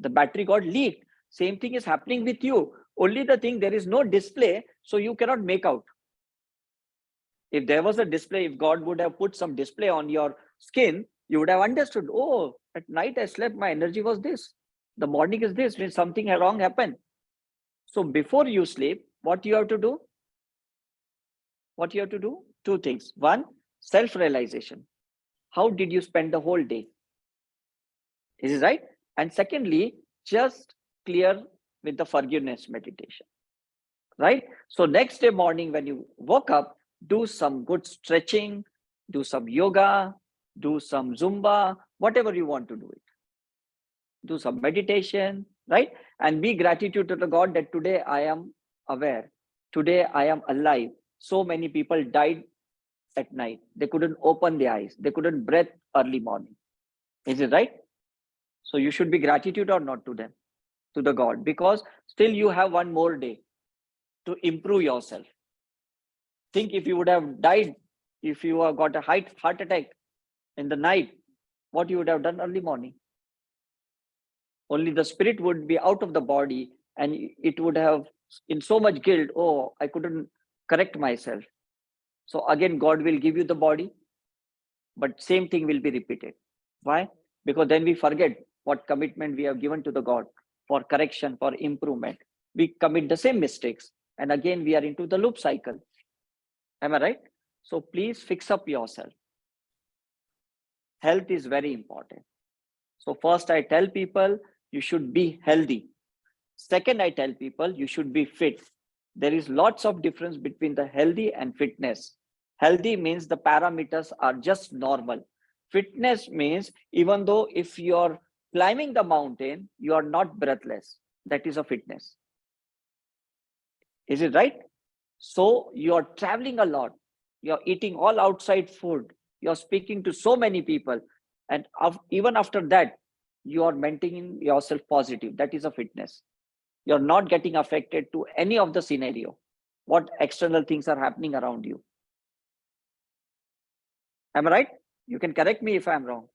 The battery got leaked. Same thing is happening with you. Only the thing, there is no display, so you cannot make out. If there was a display, if God would have put some display on your skin, you would have understood, oh, at night I slept, my energy was this. The morning is this, when something wrong happened. So before you sleep, what you have to do? What you have to do? Two things. One, self-realization. How did you spend the whole day? Is it right? And secondly, just clear with the forgiveness meditation. Right? So next day morning, when you woke up, do some good stretching, do some yoga, do some Zumba, whatever you want to do it. Do some meditation, right? And be gratitude to the God that today I am aware. Today I am alive. So many people died at night. They couldn't open their eyes. They couldn't breathe early morning. Is it right? So you should be gratitude or not to them, to the God, because still you have one more day to improve yourself. Think if you would have died, if you have got a heart attack in the night, what you would have done early morning? Only the spirit would be out of the body and it would have in so much guilt. Oh, I couldn't correct myself. So again, God will give you the body, but same thing will be repeated. Why? Because then we forget what commitment we have given to the God for correction, for improvement. We commit the same mistakes. And again, we are into the loop cycle. Am I right? So please fix up yourself. Health is very important. So first I tell people you should be healthy. Second, I tell people you should be fit. There is lots of difference between the healthy and fitness. Healthy means the parameters are just normal. Fitness means even though if you're climbing the mountain, you are not breathless. That is a fitness. Is it right? So you're traveling a lot. You're eating all outside food. You're speaking to so many people. And even after that, you are maintaining yourself positive. That is a fitness. You're not getting affected to any of the scenario, what external things are happening around you. Am I right? You can correct me if I'm wrong,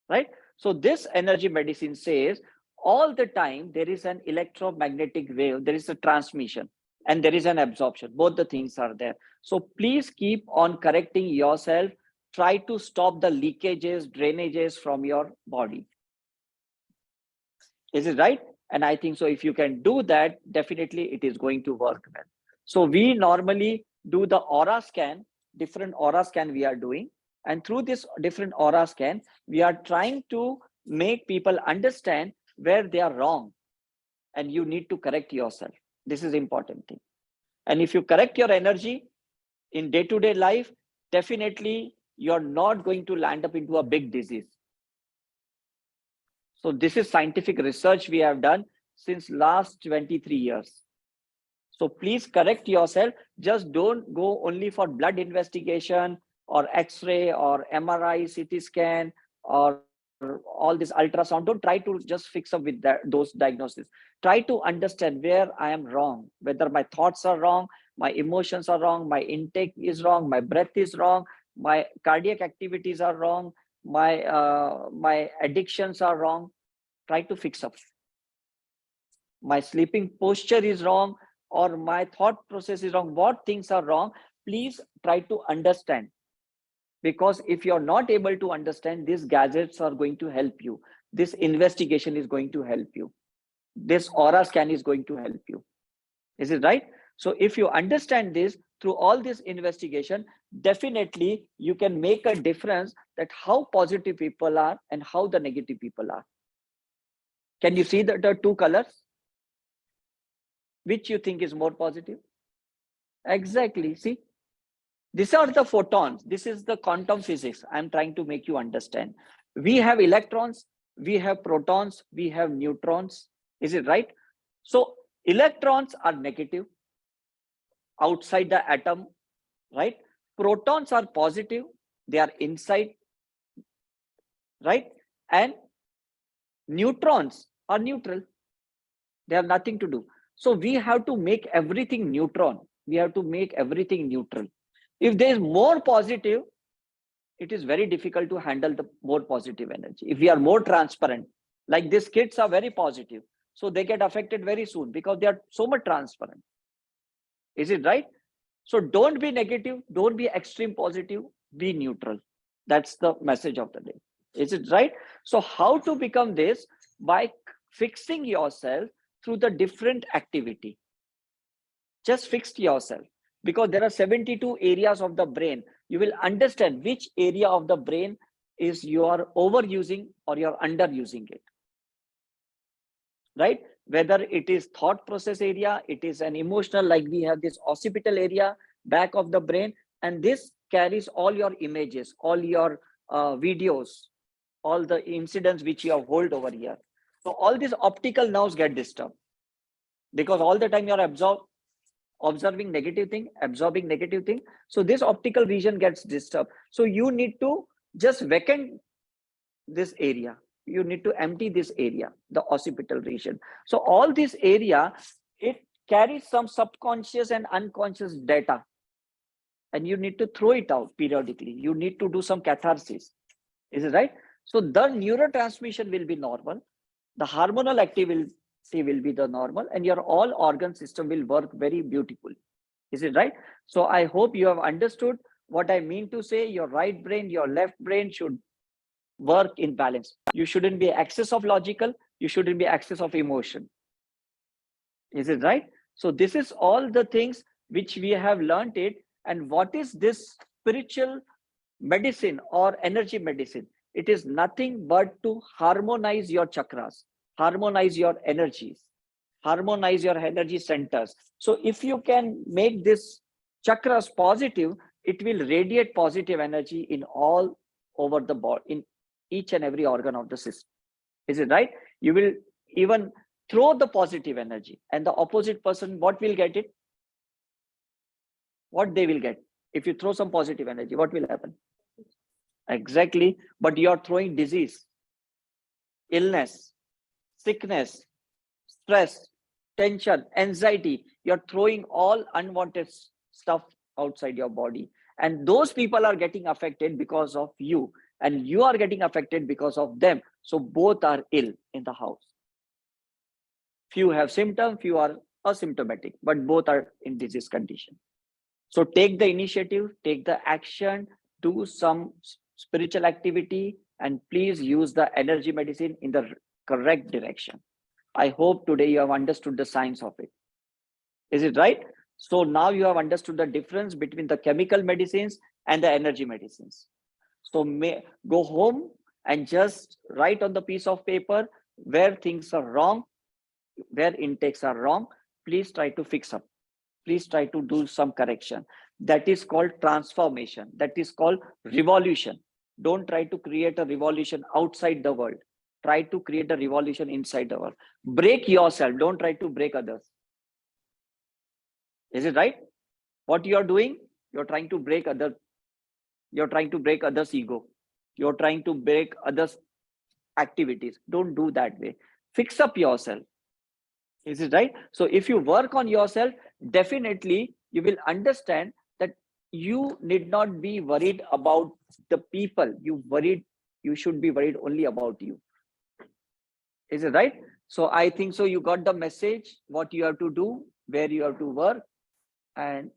right? So this energy medicine says all the time there is an electromagnetic wave, there is a transmission and there is an absorption. Both the things are there. So please keep on correcting yourself. Try to stop the leakages, drainages from your body. Is it right? And I think so if you can do that, definitely it is going to work well. So we normally do the aura scan, different aura scan we are doing. And through this different aura scan, we are trying to make people understand where they are wrong. And you need to correct yourself. This is important thing. And if you correct your energy in day-to-day life, definitely you're not going to land up into a big disease. So this is scientific research we have done since last 23 years. So please correct yourself. Just don't go only for blood investigation or X-ray or MRI, CT scan, or all this ultrasound. Don't try to just fix up with those diagnoses. Try to understand where I am wrong, whether my thoughts are wrong, my emotions are wrong, my intake is wrong, my breath is wrong, my cardiac activities are wrong, my addictions are wrong. Try to fix up. My sleeping posture is wrong, or my thought process is wrong. What things are wrong? Please try to understand. Because if you're not able to understand, these gadgets are going to help you. This investigation is going to help you. This aura scan is going to help you. Is it right? So if you understand this, through all this investigation, definitely you can make a difference that how positive people are and how the negative people are. Can you see the two colors? Which you think is more positive? Exactly. See, these are the photons. This is the quantum physics I'm trying to make you understand. We have electrons, we have protons, we have neutrons. Is it right? So electrons are negative outside the atom, right? Protons are positive, they are inside, right? And neutrons are neutral, they have nothing to do. So we have to make everything neutron. We have to make everything neutral. If there is more positive, it is very difficult to handle the more positive energy. If we are more transparent, like these kids are very positive, so they get affected very soon because they are so much transparent. Is it right? So don't be negative, don't be extreme positive, be neutral. That's the message of the day. Is it right? So how to become this? By fixing yourself through the different activity. Just fix yourself, because there are 72 areas of the brain. You will understand which area of the brain is you are overusing or you're underusing it, right? Whether it is thought process area, it is an emotional, like we have this occipital area back of the brain, and this carries all your images, all your videos, all the incidents which you have hold over here. So all these optical nerves get disturbed because all the time you're observing negative thing, absorbing negative thing. So this optical region gets disturbed. So you need to just vacant this area. You need to empty this area, the occipital region. So all this area, it carries some subconscious and unconscious data, and you need to throw it out periodically. You need to do some catharsis. Is it right? So the neurotransmission will be normal. The hormonal activity will be the normal, and your all organ system will work very beautifully. Is it right? So I hope you have understood what I mean to say. Your right brain, your left brain should work in balance. You shouldn't be excess of logical, you shouldn't be excess of emotion. Is it right? So this is all the things which we have learned it. And what is this spiritual medicine or energy medicine? It is nothing but to harmonize your chakras, harmonize your energies, harmonize your energy centers. So if you can make this chakras positive, it will radiate positive energy in all over the body, in each and every organ of the system. Is it right? You will even throw the positive energy, and the opposite person, what will get it? What they will get? If you throw some positive energy, what will happen? Exactly. But you are throwing disease, illness, sickness, stress, tension, anxiety. You're throwing all unwanted stuff outside your body. And those people are getting affected because of you. And you are getting affected because of them. So both are ill in the house. Few have symptoms, few are asymptomatic, but both are in disease condition. So take the initiative, take the action, do some spiritual activity, and please use the energy medicine in the correct direction. I hope today you have understood the science of it. Is it right? So now you have understood the difference between the chemical medicines and the energy medicines. So go home and just write on the piece of paper where things are wrong, where intakes are wrong. Please try to fix up. Please try to do some correction. That is called transformation. That is called revolution. Don't try to create a revolution outside the world. Try to create a revolution inside the world. Break yourself. Don't try to break others. Is it right? What you are doing, you're trying to break you're trying to break others' ego. You're trying to break others' activities. Don't do that way. Fix up yourself. Is it right? So if you work on yourself, definitely you will understand that you need not be worried about the people. You should be worried only about you. Is it right? So I think so you got the message, what you have to do, where you have to work, and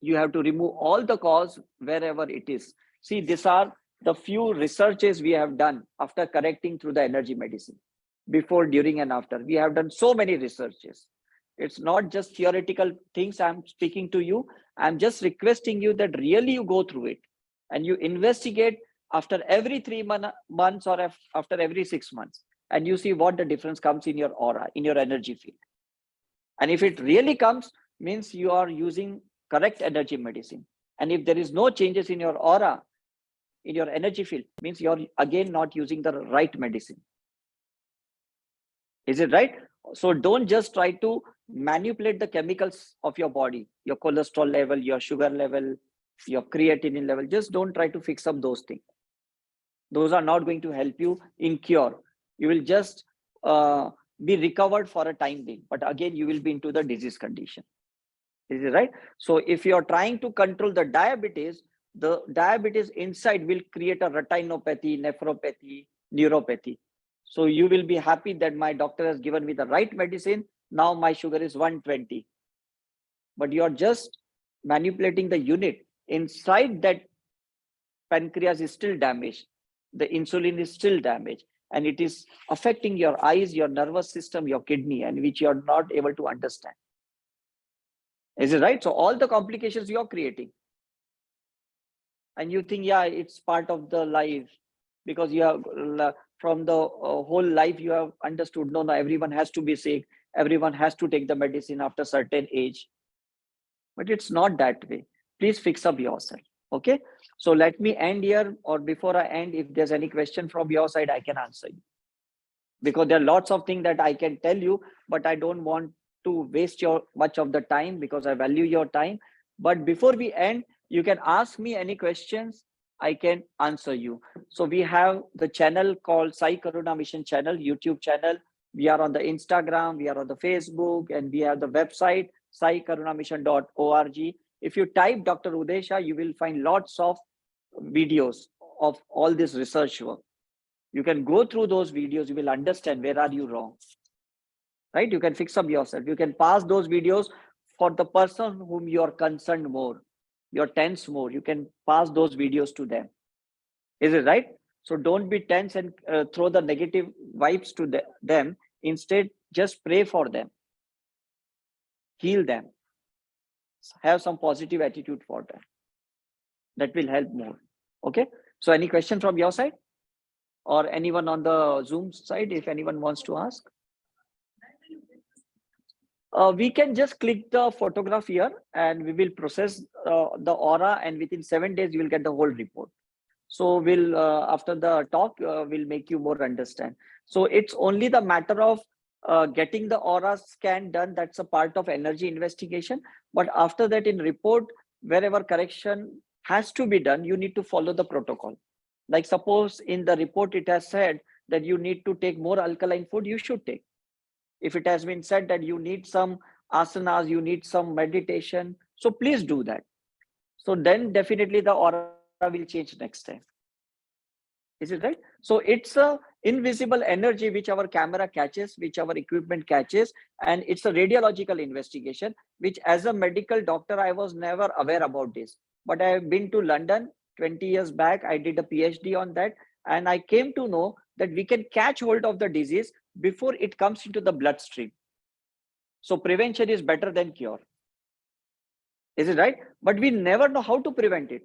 you have to remove all the cause wherever it is. See, these are the few researches we have done after correcting through the energy medicine. Before, during, and after. We have done so many researches. It's not just theoretical things I'm speaking to you. I'm just requesting you that really you go through it and you investigate after every 3 months or after every 6 months, and you see what the difference comes in your aura, in your energy field. And if it really comes, means you are using correct energy medicine. And if there is no changes in your aura, in your energy field, means you're again not using the right medicine. Is it right? So don't just try to manipulate the chemicals of your body, your cholesterol level, your sugar level, your creatinine level. Just don't try to fix up those things. Those are not going to help you in cure. You will just be recovered for a time being, but again you will be into the disease condition. Is it right? So if you are trying to control the diabetes inside will create a retinopathy, nephropathy, neuropathy. So you will be happy that my doctor has given me the right medicine. Now my sugar is 120. But you are just manipulating the unit. Inside that pancreas is still damaged. The insulin is still damaged. And it is affecting your eyes, your nervous system, your kidney, and which you are not able to understand. Is it right? So all the complications you are creating. And you think, yeah, it's part of the life, because you have from the whole life you have understood, no, everyone has to be sick, everyone has to take the medicine after certain age. But it's not that way. Please fix up yourself. Okay, so let me end here, or before I end, if there's any question from your side, I can answer you, because there are lots of things that I can tell you, but I don't want to waste your much of the time, because I value your time. But before we end, you can ask me any questions, I can answer you. So we have the channel called Sai Karuna Mission channel, YouTube channel. We are on the Instagram, we are on the Facebook, and we have the website saikarunamission.org. If you type Dr. Uday Shah, you will find lots of videos of all this research work. You can go through those videos, you will understand where are you wrong, right? You can fix up yourself. You can pass those videos for the person whom you are concerned more, you're tense more, you can pass those videos to them. Is it right? So don't be tense and throw the negative vibes to them. Instead, just pray for them, heal them, have some positive attitude for them. That will help more. Okay, so any question from your side, or anyone on the Zoom side, if anyone wants to ask? We can just click the photograph here and we will process the aura, and within 7 days you will get the whole report. So we'll after the talk we'll make you more understand. So it's only the matter of getting the aura scan done. That's a part of energy investigation. But after that, in report, wherever correction has to be done, you need to follow the protocol. Like suppose in the report it has said that you need to take more alkaline food, you should take. If it has been said that you need some asanas, you need some meditation, so please do that. So then definitely the aura will change next time. Is it right? So it's a invisible energy which our camera catches, which our equipment catches, and it's a radiological investigation, which as a medical doctor, I was never aware about this. But I have been to London 20 years back. I did a PhD on that. And I came to know that we can catch hold of the disease before it comes into the bloodstream. So prevention is better than cure. Is it right? But we never know how to prevent it.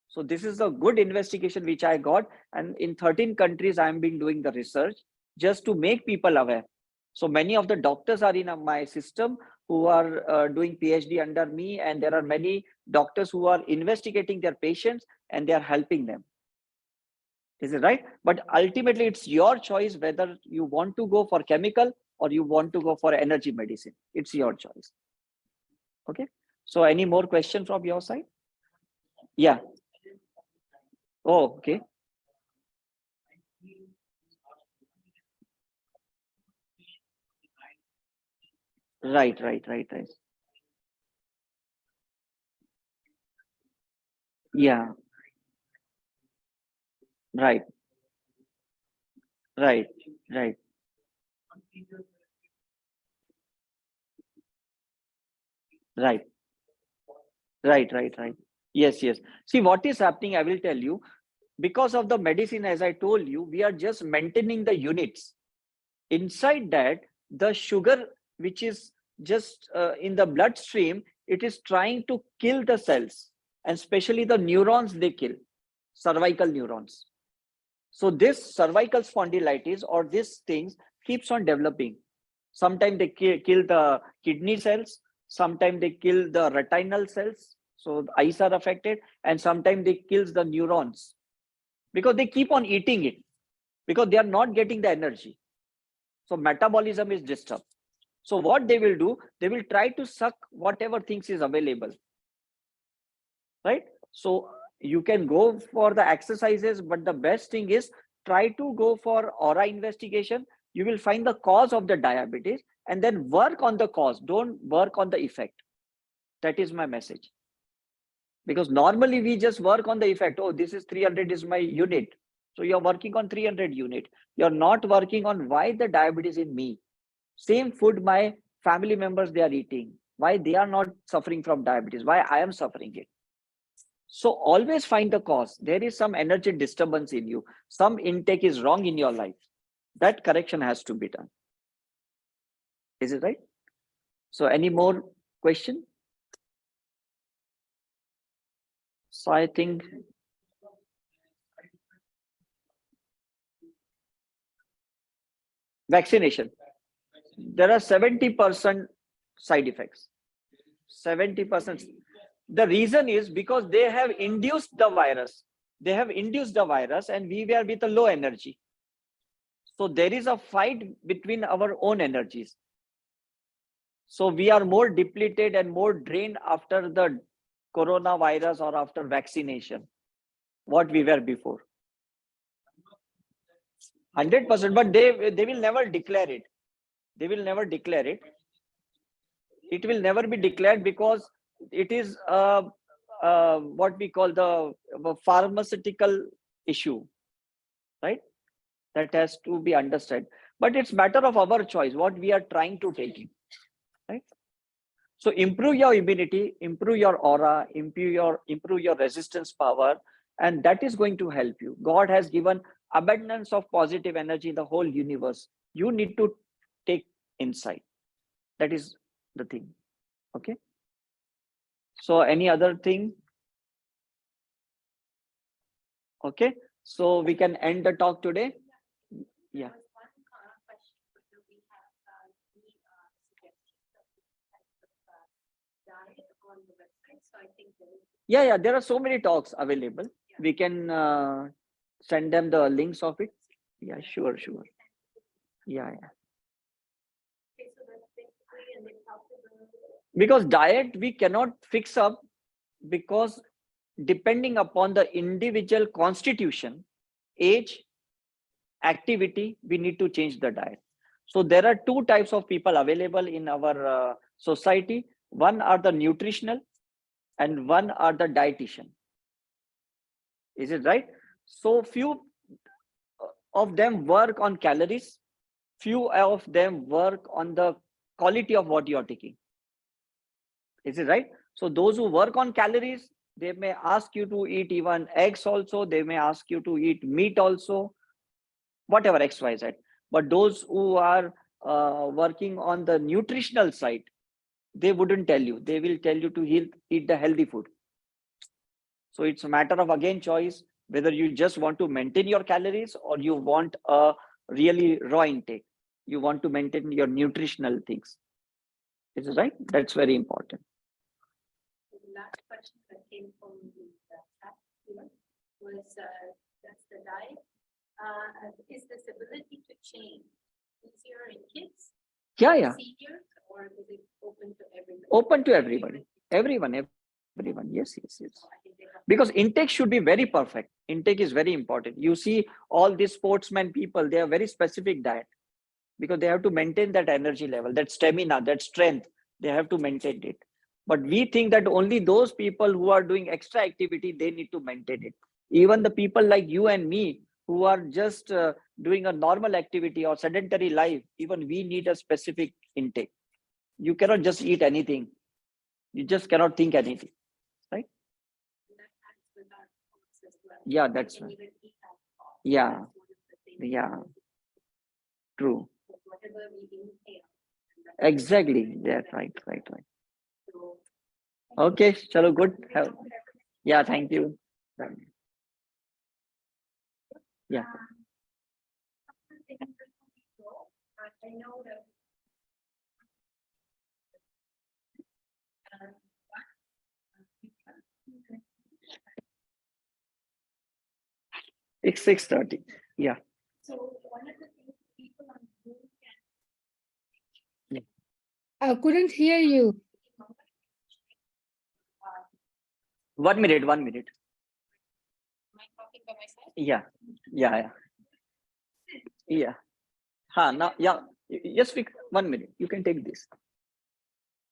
So this is a good investigation which I got, and in 13 countries I am been doing the research just to make people aware. So many of the doctors are in my system who are doing PhD under me, and there are many doctors who are investigating their patients and they are helping them. Is it right? But ultimately it's your choice whether you want to go for chemical or you want to go for energy medicine. It's your choice. Okay. So any more question from your side? Yeah. Oh, okay. Right. Yeah. Right. Right. Right. Right. Right. Yes. See, what is happening, I will tell you, because of the medicine, as I told you, we are just maintaining the units. Inside that, the sugar which is just in the bloodstream, it is trying to kill the cells, and especially the neurons they kill, cervical neurons. So this cervical spondylitis or these things keeps on developing. Sometimes they kill the kidney cells, sometimes they kill the retinal cells, so the eyes are affected, and sometimes they kills the neurons because they keep on eating it, because they are not getting the energy. So metabolism is disturbed. So what they will do, they will try to suck whatever things is available, right? So you can go for the exercises, but the best thing is try to go for aura investigation. You will find the cause of the diabetes and then work on the cause. Don't work on the effect. That is my message. Because normally we just work on the effect. Oh, this is 300 is my unit. So you're working on 300 unit. You're not working on why the diabetes in me. Same food my family members they are eating. Why they are not suffering from diabetes? Why I am suffering it? So always find the cause. There is some energy disturbance in you. Some intake is wrong in your life. That correction has to be done. Is it right? So any more question? So I think vaccination. There are 70% side effects. 70%. The reason is because they have induced the virus. They have induced the virus and we were with a low energy. So there is a fight between our own energies. So we are more depleted and more drained after the coronavirus or after vaccination, what we were before. 100%, but they will never declare it. They will never declare it. It will never be declared because it is what we call the pharmaceutical issue, right? That has to be understood. But it's matter of our choice, what we are trying to take in, right? So improve your immunity, improve your aura, improve your resistance power, and that is going to help you. God has given abundance of positive energy in the whole universe. You need to take insight. That is the thing. Okay. So any other thing? Okay. So we can end the talk today. Yeah. Yeah. There are so many talks available. We can send them the links of it. Yeah, sure. Yeah. Because diet we cannot fix up, because depending upon the individual constitution, age, activity, we need to change the diet. So there are two types of people available in our society. One are the nutritional and one are the dietitian. Is it right? So few of them work on calories, few of them work on the quality of what you are taking. Is it right? So those who work on calories, they may ask you to eat even eggs also, they may ask you to eat meat also, whatever XYZ. But those who are working on the nutritional side, they wouldn't tell you. They will tell you to eat the healthy food. So it's a matter of, again, choice, whether you just want to maintain your calories or you want a really raw intake. You want to maintain your nutritional things. Is it right? That's very important. The last question that came from the chat was, that's the diet. Is this ability to change easier in kids? Yeah. Seniors, or is it open to everybody? Open to everybody. Everyone. Yes. Because intake should be very perfect. Intake is very important. You see all these sportsmen people, they have very specific diet because they have to maintain that energy level, that stamina, that strength. They have to maintain it. But we think that only those people who are doing extra activity, they need to maintain it. Even the people like you and me who are just doing a normal activity or sedentary life, even we need a specific intake. You cannot just eat anything. You just cannot think anything, right? Yeah, that's right. Yeah. True. Exactly. Yeah, right. Okay, chalo, good. Yeah, thank you. Yeah. It's 6:30. Yeah. Yeah. I couldn't hear you. 1 minute, 1 minute. Yeah. Yeah. Yeah. Now, yeah. Yes, 1 minute. You can take this.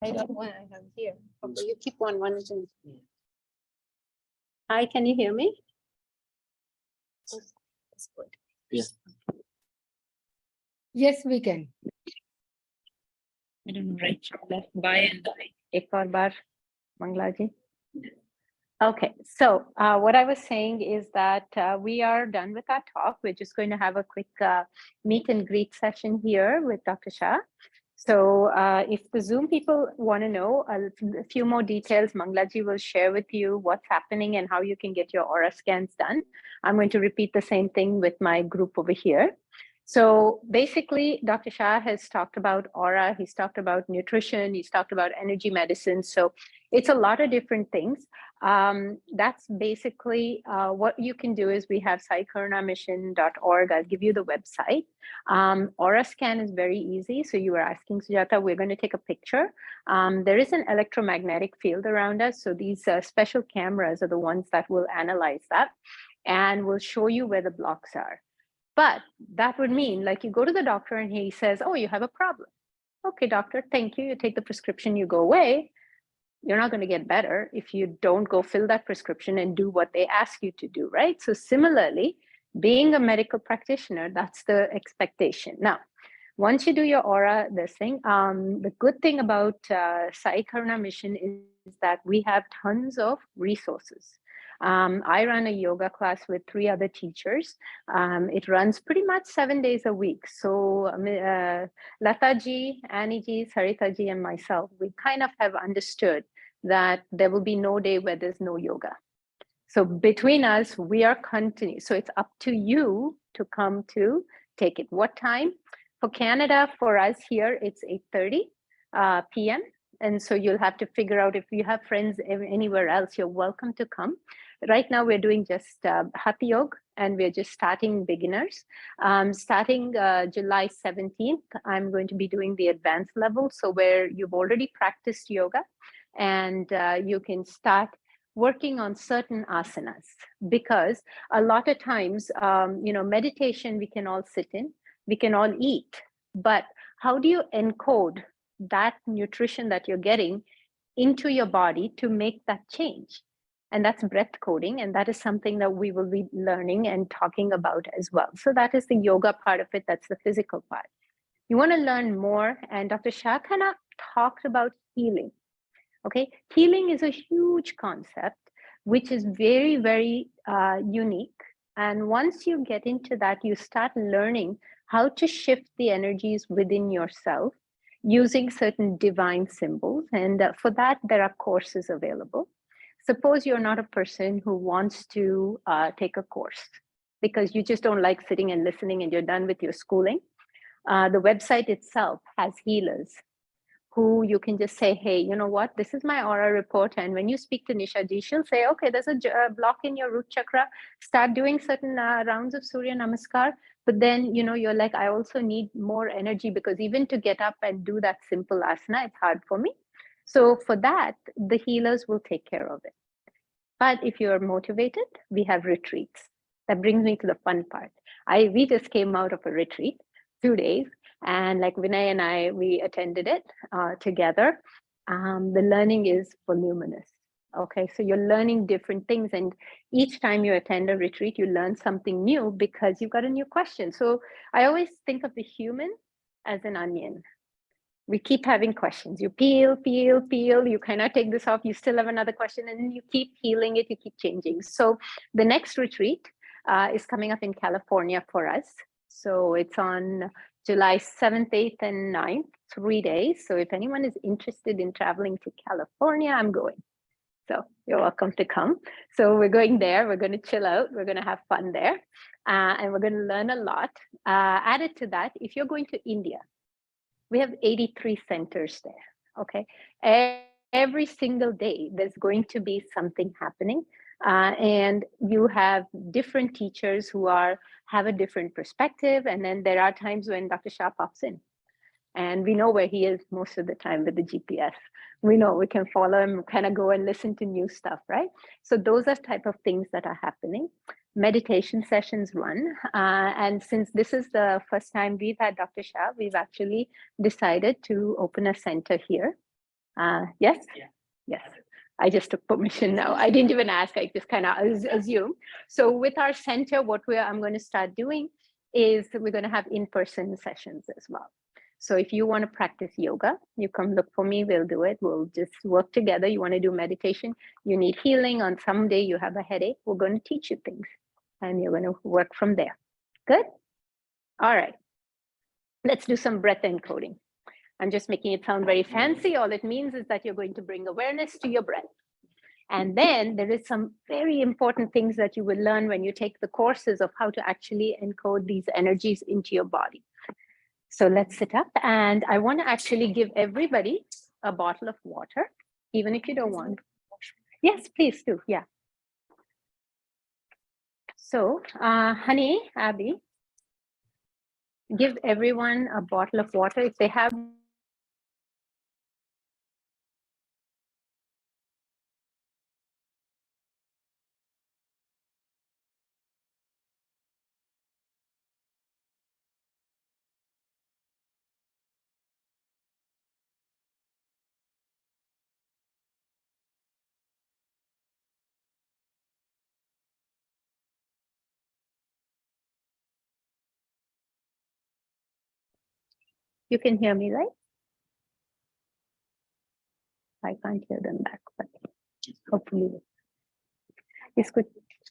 I got one I have here. Okay, you keep one is in. Hi, can you hear me? That's good. Yes. Yes, we can. I don't know, right? Left by and by. Ek aur baar, Mangla ji. Okay, so what I was saying is that we are done with our talk. We're just going to have a quick meet and greet session here with Dr. Shah. So if the Zoom people want to know a few more details, Manglaji will share with you what's happening and how you can get your aura scans done. I'm going to repeat the same thing with my group over here. So basically, Dr. Shah has talked about aura, he's talked about nutrition, he's talked about energy medicine. So it's a lot of different things. That's basically what you can do is we have saikarnamission.org. I'll give you the website. Aura scan is very easy. So you were asking, Sujata, we're going to take a picture. There is an electromagnetic field around us. So these special cameras are the ones that will analyze that and will show you where the blocks are. But that would mean like you go to the doctor and he says, oh, you have a problem. Okay, doctor, thank you. You take the prescription, you go away. You're not going to get better if you don't go fill that prescription and do what they ask you to do, right? So similarly, being a medical practitioner, that's the expectation. Now, once you do your aura, this thing, the good thing about Sai Karuna Mission is that we have tons of resources. I run a yoga class with 3 other teachers. It runs pretty much 7 days a week. So Lata ji, Annie ji, Sarita ji, and myself, we kind of have understood that there will be no day where there's no yoga. So between us, we are continuing. So it's up to you to come to take it. What time? For Canada, for us here, it's 8:30 p.m. And so you'll have to figure out if you have friends anywhere else, you're welcome to come. Right now, we're doing just Happy Yoga, and we're just starting beginners. Starting July 17th, I'm going to be doing the advanced level. So where you've already practiced yoga and you can start working on certain asanas, because a lot of times, meditation, we can all sit in, we can all eat, but how do you encode that nutrition that you're getting into your body to make that change? And that's breath coding. And that is something that we will be learning and talking about as well. So that is the yoga part of it. That's the physical part. You want to learn more. And Dr. Shah kind of talked about healing. Okay, healing is a huge concept, which is very, very unique. And once you get into that, you start learning how to shift the energies within yourself using certain divine symbols. And for that, there are courses available. Suppose you're not a person who wants to take a course because you just don't like sitting and listening and you're done with your schooling. The website itself has healers who you can just say, hey, you know what, this is my aura report. And when you speak to Nisha ji, she'll say, okay, there's a block in your root chakra. Start doing certain rounds of Surya Namaskar. But then, you're like, I also need more energy because even to get up and do that simple asana, it's hard for me. So for that, the healers will take care of it. But if you're motivated, we have retreats. That brings me to the fun part. We just came out of a retreat, 2 days. And like Vinay and I, we attended it together. The learning is voluminous. Okay, so you're learning different things. And each time you attend a retreat, you learn something new because you've got a new question. So I always think of the human as an onion. We keep having questions. You peel, you cannot take this off. You still have another question, and then you keep healing it, you keep changing. So the next retreat is coming up in California for us. So it's on July 7th, 8th, and 9th, 3 days. So if anyone is interested in traveling to California, I'm going. So you're welcome to come. So we're going there. We're going to chill out. We're going to have fun there. And we're going to learn a lot. Added to that, if you're going to India, we have 83 centers there. Okay. Every single day, there's going to be something happening. And you have different teachers who have a different perspective. And then there are times when Dr. Shah pops in. And we know where he is most of the time with the GPS. We know we can follow him, kind of go and listen to new stuff, right? So those are type of things that are happening. Meditation sessions run. And since this is the first time we've had Dr. Shah, we've actually decided to open a center here. Yes? Yeah. Yes. I just took permission now. I didn't even ask, I just kind of assumed. So with our center, what I'm going to start doing is we're going to have in-person sessions as well. So if you want to practice yoga, you come look for me, we'll do it. We'll just work together. You want to do meditation, you need healing, on some day you have a headache, we're going to teach you things and you're going to work from there. Good? All right. Let's do some breath encoding. I'm just making it sound very fancy. All it means is that you're going to bring awareness to your breath. And then there is some very important things that you will learn when you take the courses of how to actually encode these energies into your body. So let's sit up, and I want to actually give everybody a bottle of water, even if you don't want. Yes, please do. Yeah. So, honey, Abby, give everyone a bottle of water. If they have you can hear me, right? I can't hear them back, but hopefully. इसको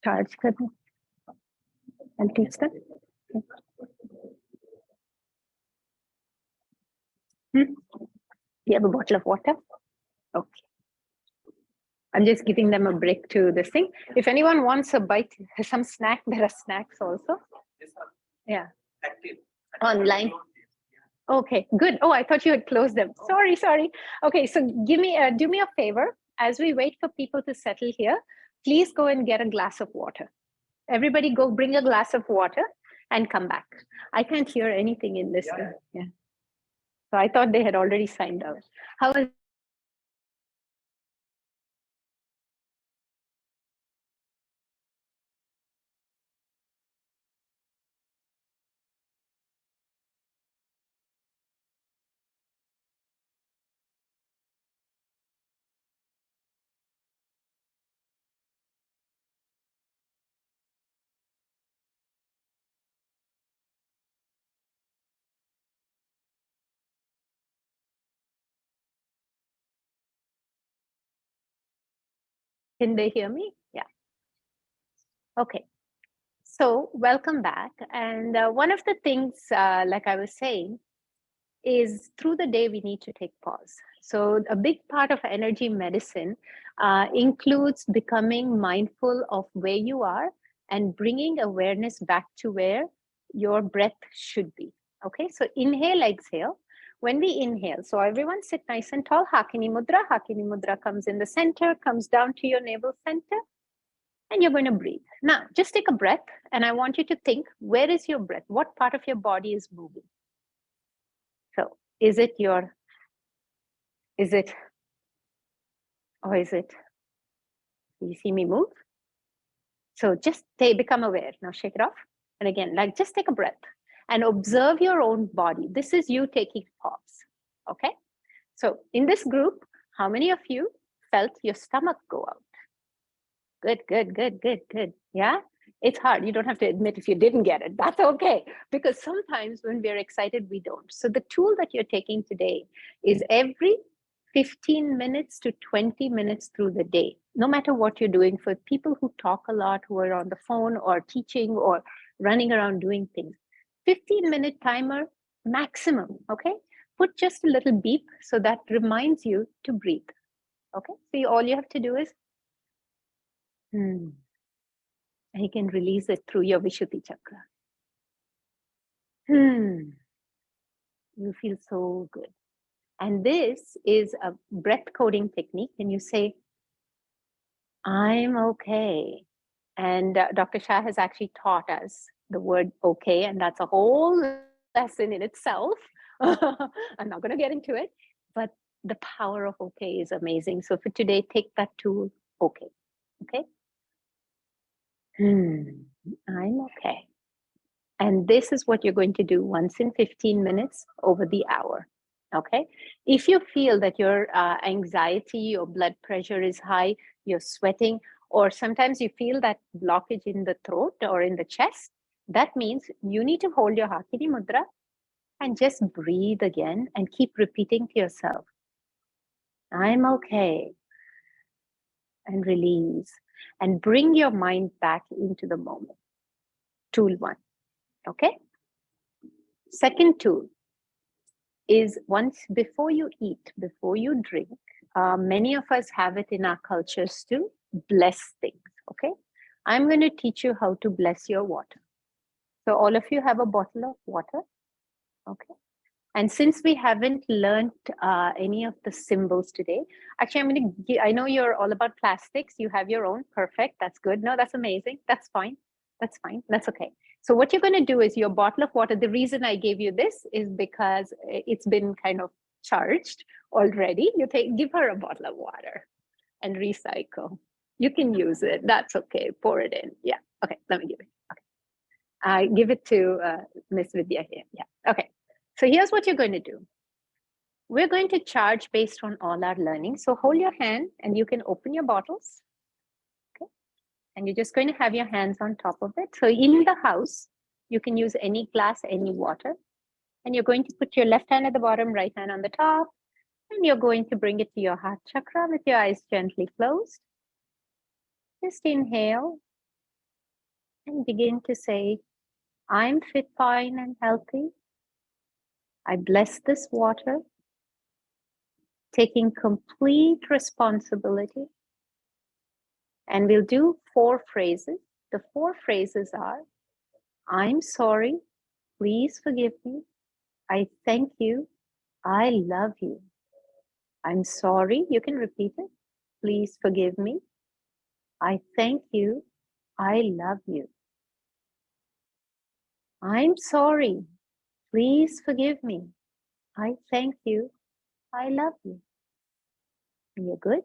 charge कर दूं and teach them. You have a bottle of water? Okay. I'm just giving them a break to this thing. If anyone wants a bite, some snack, there are snacks also. Yeah. Online. Okay, good. Oh, I thought you had closed them. Sorry. Okay, so do me a favor. As we wait for people to settle here, please go and get a glass of water. Everybody go bring a glass of water and come back. I can't hear anything in this room. Yeah. So I thought they had already signed out. How is Can they hear me? Yeah. Okay. So welcome back. And one of the things, like I was saying, is through the day, we need to take pause. So a big part of energy medicine includes becoming mindful of where you are and bringing awareness back to where your breath should be. Okay, so inhale, exhale. When we inhale, so everyone sit nice and tall, Hakini Mudra. Hakini Mudra comes in the center, comes down to your navel center, and you're going to breathe. Now, just take a breath, and I want you to think, where is your breath? What part of your body is moving? So is it, or is it, do you see me move? So just become aware. Now shake it off. And again, like just take a breath and observe your own body. This is you taking pause, okay? So in this group, how many of you felt your stomach go out? Good. Yeah, it's hard. You don't have to admit if you didn't get it. That's okay. Because sometimes when we're excited, we don't. So the tool that you're taking today is every 15 minutes to 20 minutes through the day, no matter what you're doing. For people who talk a lot, who are on the phone or teaching or running around doing things, 15-minute timer, maximum, okay? Put just a little beep so that reminds you to breathe, okay? So all you have to do is, and you can release it through your Vishuddhi chakra. You feel so good. And this is a breath coding technique. And you say, I'm okay. And Dr. Shah has actually taught us the word okay. And that's a whole lesson in itself. I'm not going to get into it. But the power of okay is amazing. So for today, take that tool, okay. Okay. I'm okay. And this is what you're going to do once in 15 minutes over the hour. Okay. If you feel that your anxiety or blood pressure is high, you're sweating, or sometimes you feel that blockage in the throat or in the chest, that means you need to hold your Hakini Mudra and just breathe again and keep repeating to yourself, I'm okay. And release and bring your mind back into the moment. Tool 1. Okay. Second tool is once before you eat, before you drink, many of us have it in our cultures to bless things. Okay. I'm going to teach you how to bless your water. So all of you have a bottle of water. Okay. And since we haven't learned any of the symbols today, actually, I'm going to I know you're all about plastics. You have your own. Perfect. That's good. No, that's amazing. That's fine. That's fine. That's okay. So what you're going to do is your bottle of water. The reason I gave you this is because it's been kind of charged already. You give her a bottle of water and recycle. You can use it. That's okay. Pour it in. Yeah. Okay. Let me give it. Okay. I give it to Miss Vidya here. Yeah. Okay. So here's what you're going to do. We're going to charge based on all our learning. So hold your hand and you can open your bottles. Okay. And you're just going to have your hands on top of it. So in the house, you can use any glass, any water. And you're going to put your left hand at the bottom, right hand on the top. And you're going to bring it to your heart chakra with your eyes gently closed. Just inhale and begin to say, I'm fit, fine, and healthy. I bless this water, taking complete responsibility. And we'll do 4 phrases. The 4 phrases are, I'm sorry, please forgive me. I thank you, I love you. I'm sorry, you can repeat it. Please forgive me. I thank you, I love you. I'm sorry, please forgive me. I thank you, I love you. And you're good.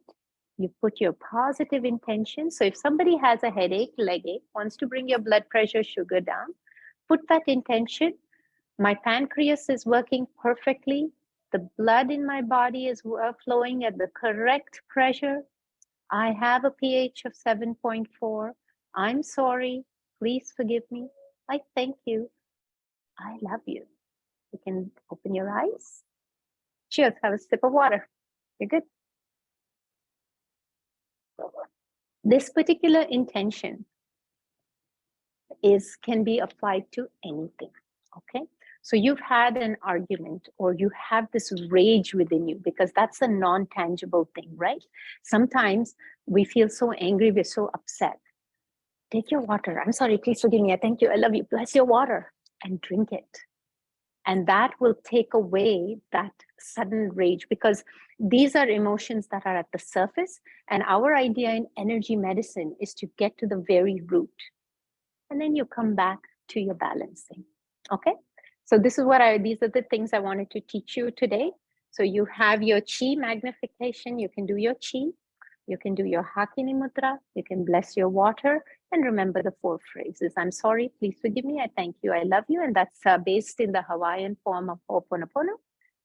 You put your positive intention. So if somebody has a headache, leg ache, wants to bring your blood pressure, sugar down, put that intention. My pancreas is working perfectly. The blood in my body is flowing at the correct pressure. I have a pH of 7.4. I'm sorry. Please forgive me. I thank you. I love you. You can open your eyes. Cheers. Have a sip of water. You're good. This particular intention can be applied to anything. Okay. So you've had an argument or you have this rage within you because that's a non-tangible thing, right? Sometimes we feel so angry, we're so upset. Take your water. I'm sorry, please forgive me. I thank you. I love you. Bless your water and drink it. And that will take away that sudden rage because these are emotions that are at the surface. And our idea in energy medicine is to get to the very root. And then you come back to your balancing. Okay. So this is these are the things I wanted to teach you today. So you have your chi magnification. You can do your chi. You can do your Hakini Mudra. You can bless your water. And remember the 4 phrases. I'm sorry, please forgive me. I thank you. I love you. And that's based in the Hawaiian form of Ho'oponopono.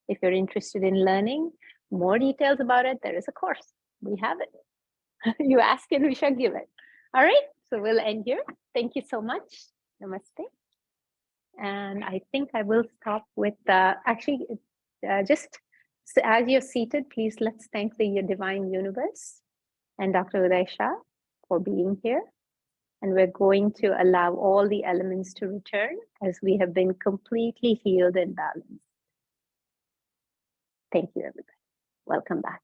If you're interested in learning more details about it, there is a course. We have it. You ask and we shall give it. All right. So we'll end here. Thank you so much. Namaste. And I think I will stop with just as you're seated, please let's thank the divine universe and Dr. Uday Shah for being here. And we're going to allow all the elements to return as we have been completely healed and balanced. Thank you, everybody. Welcome back.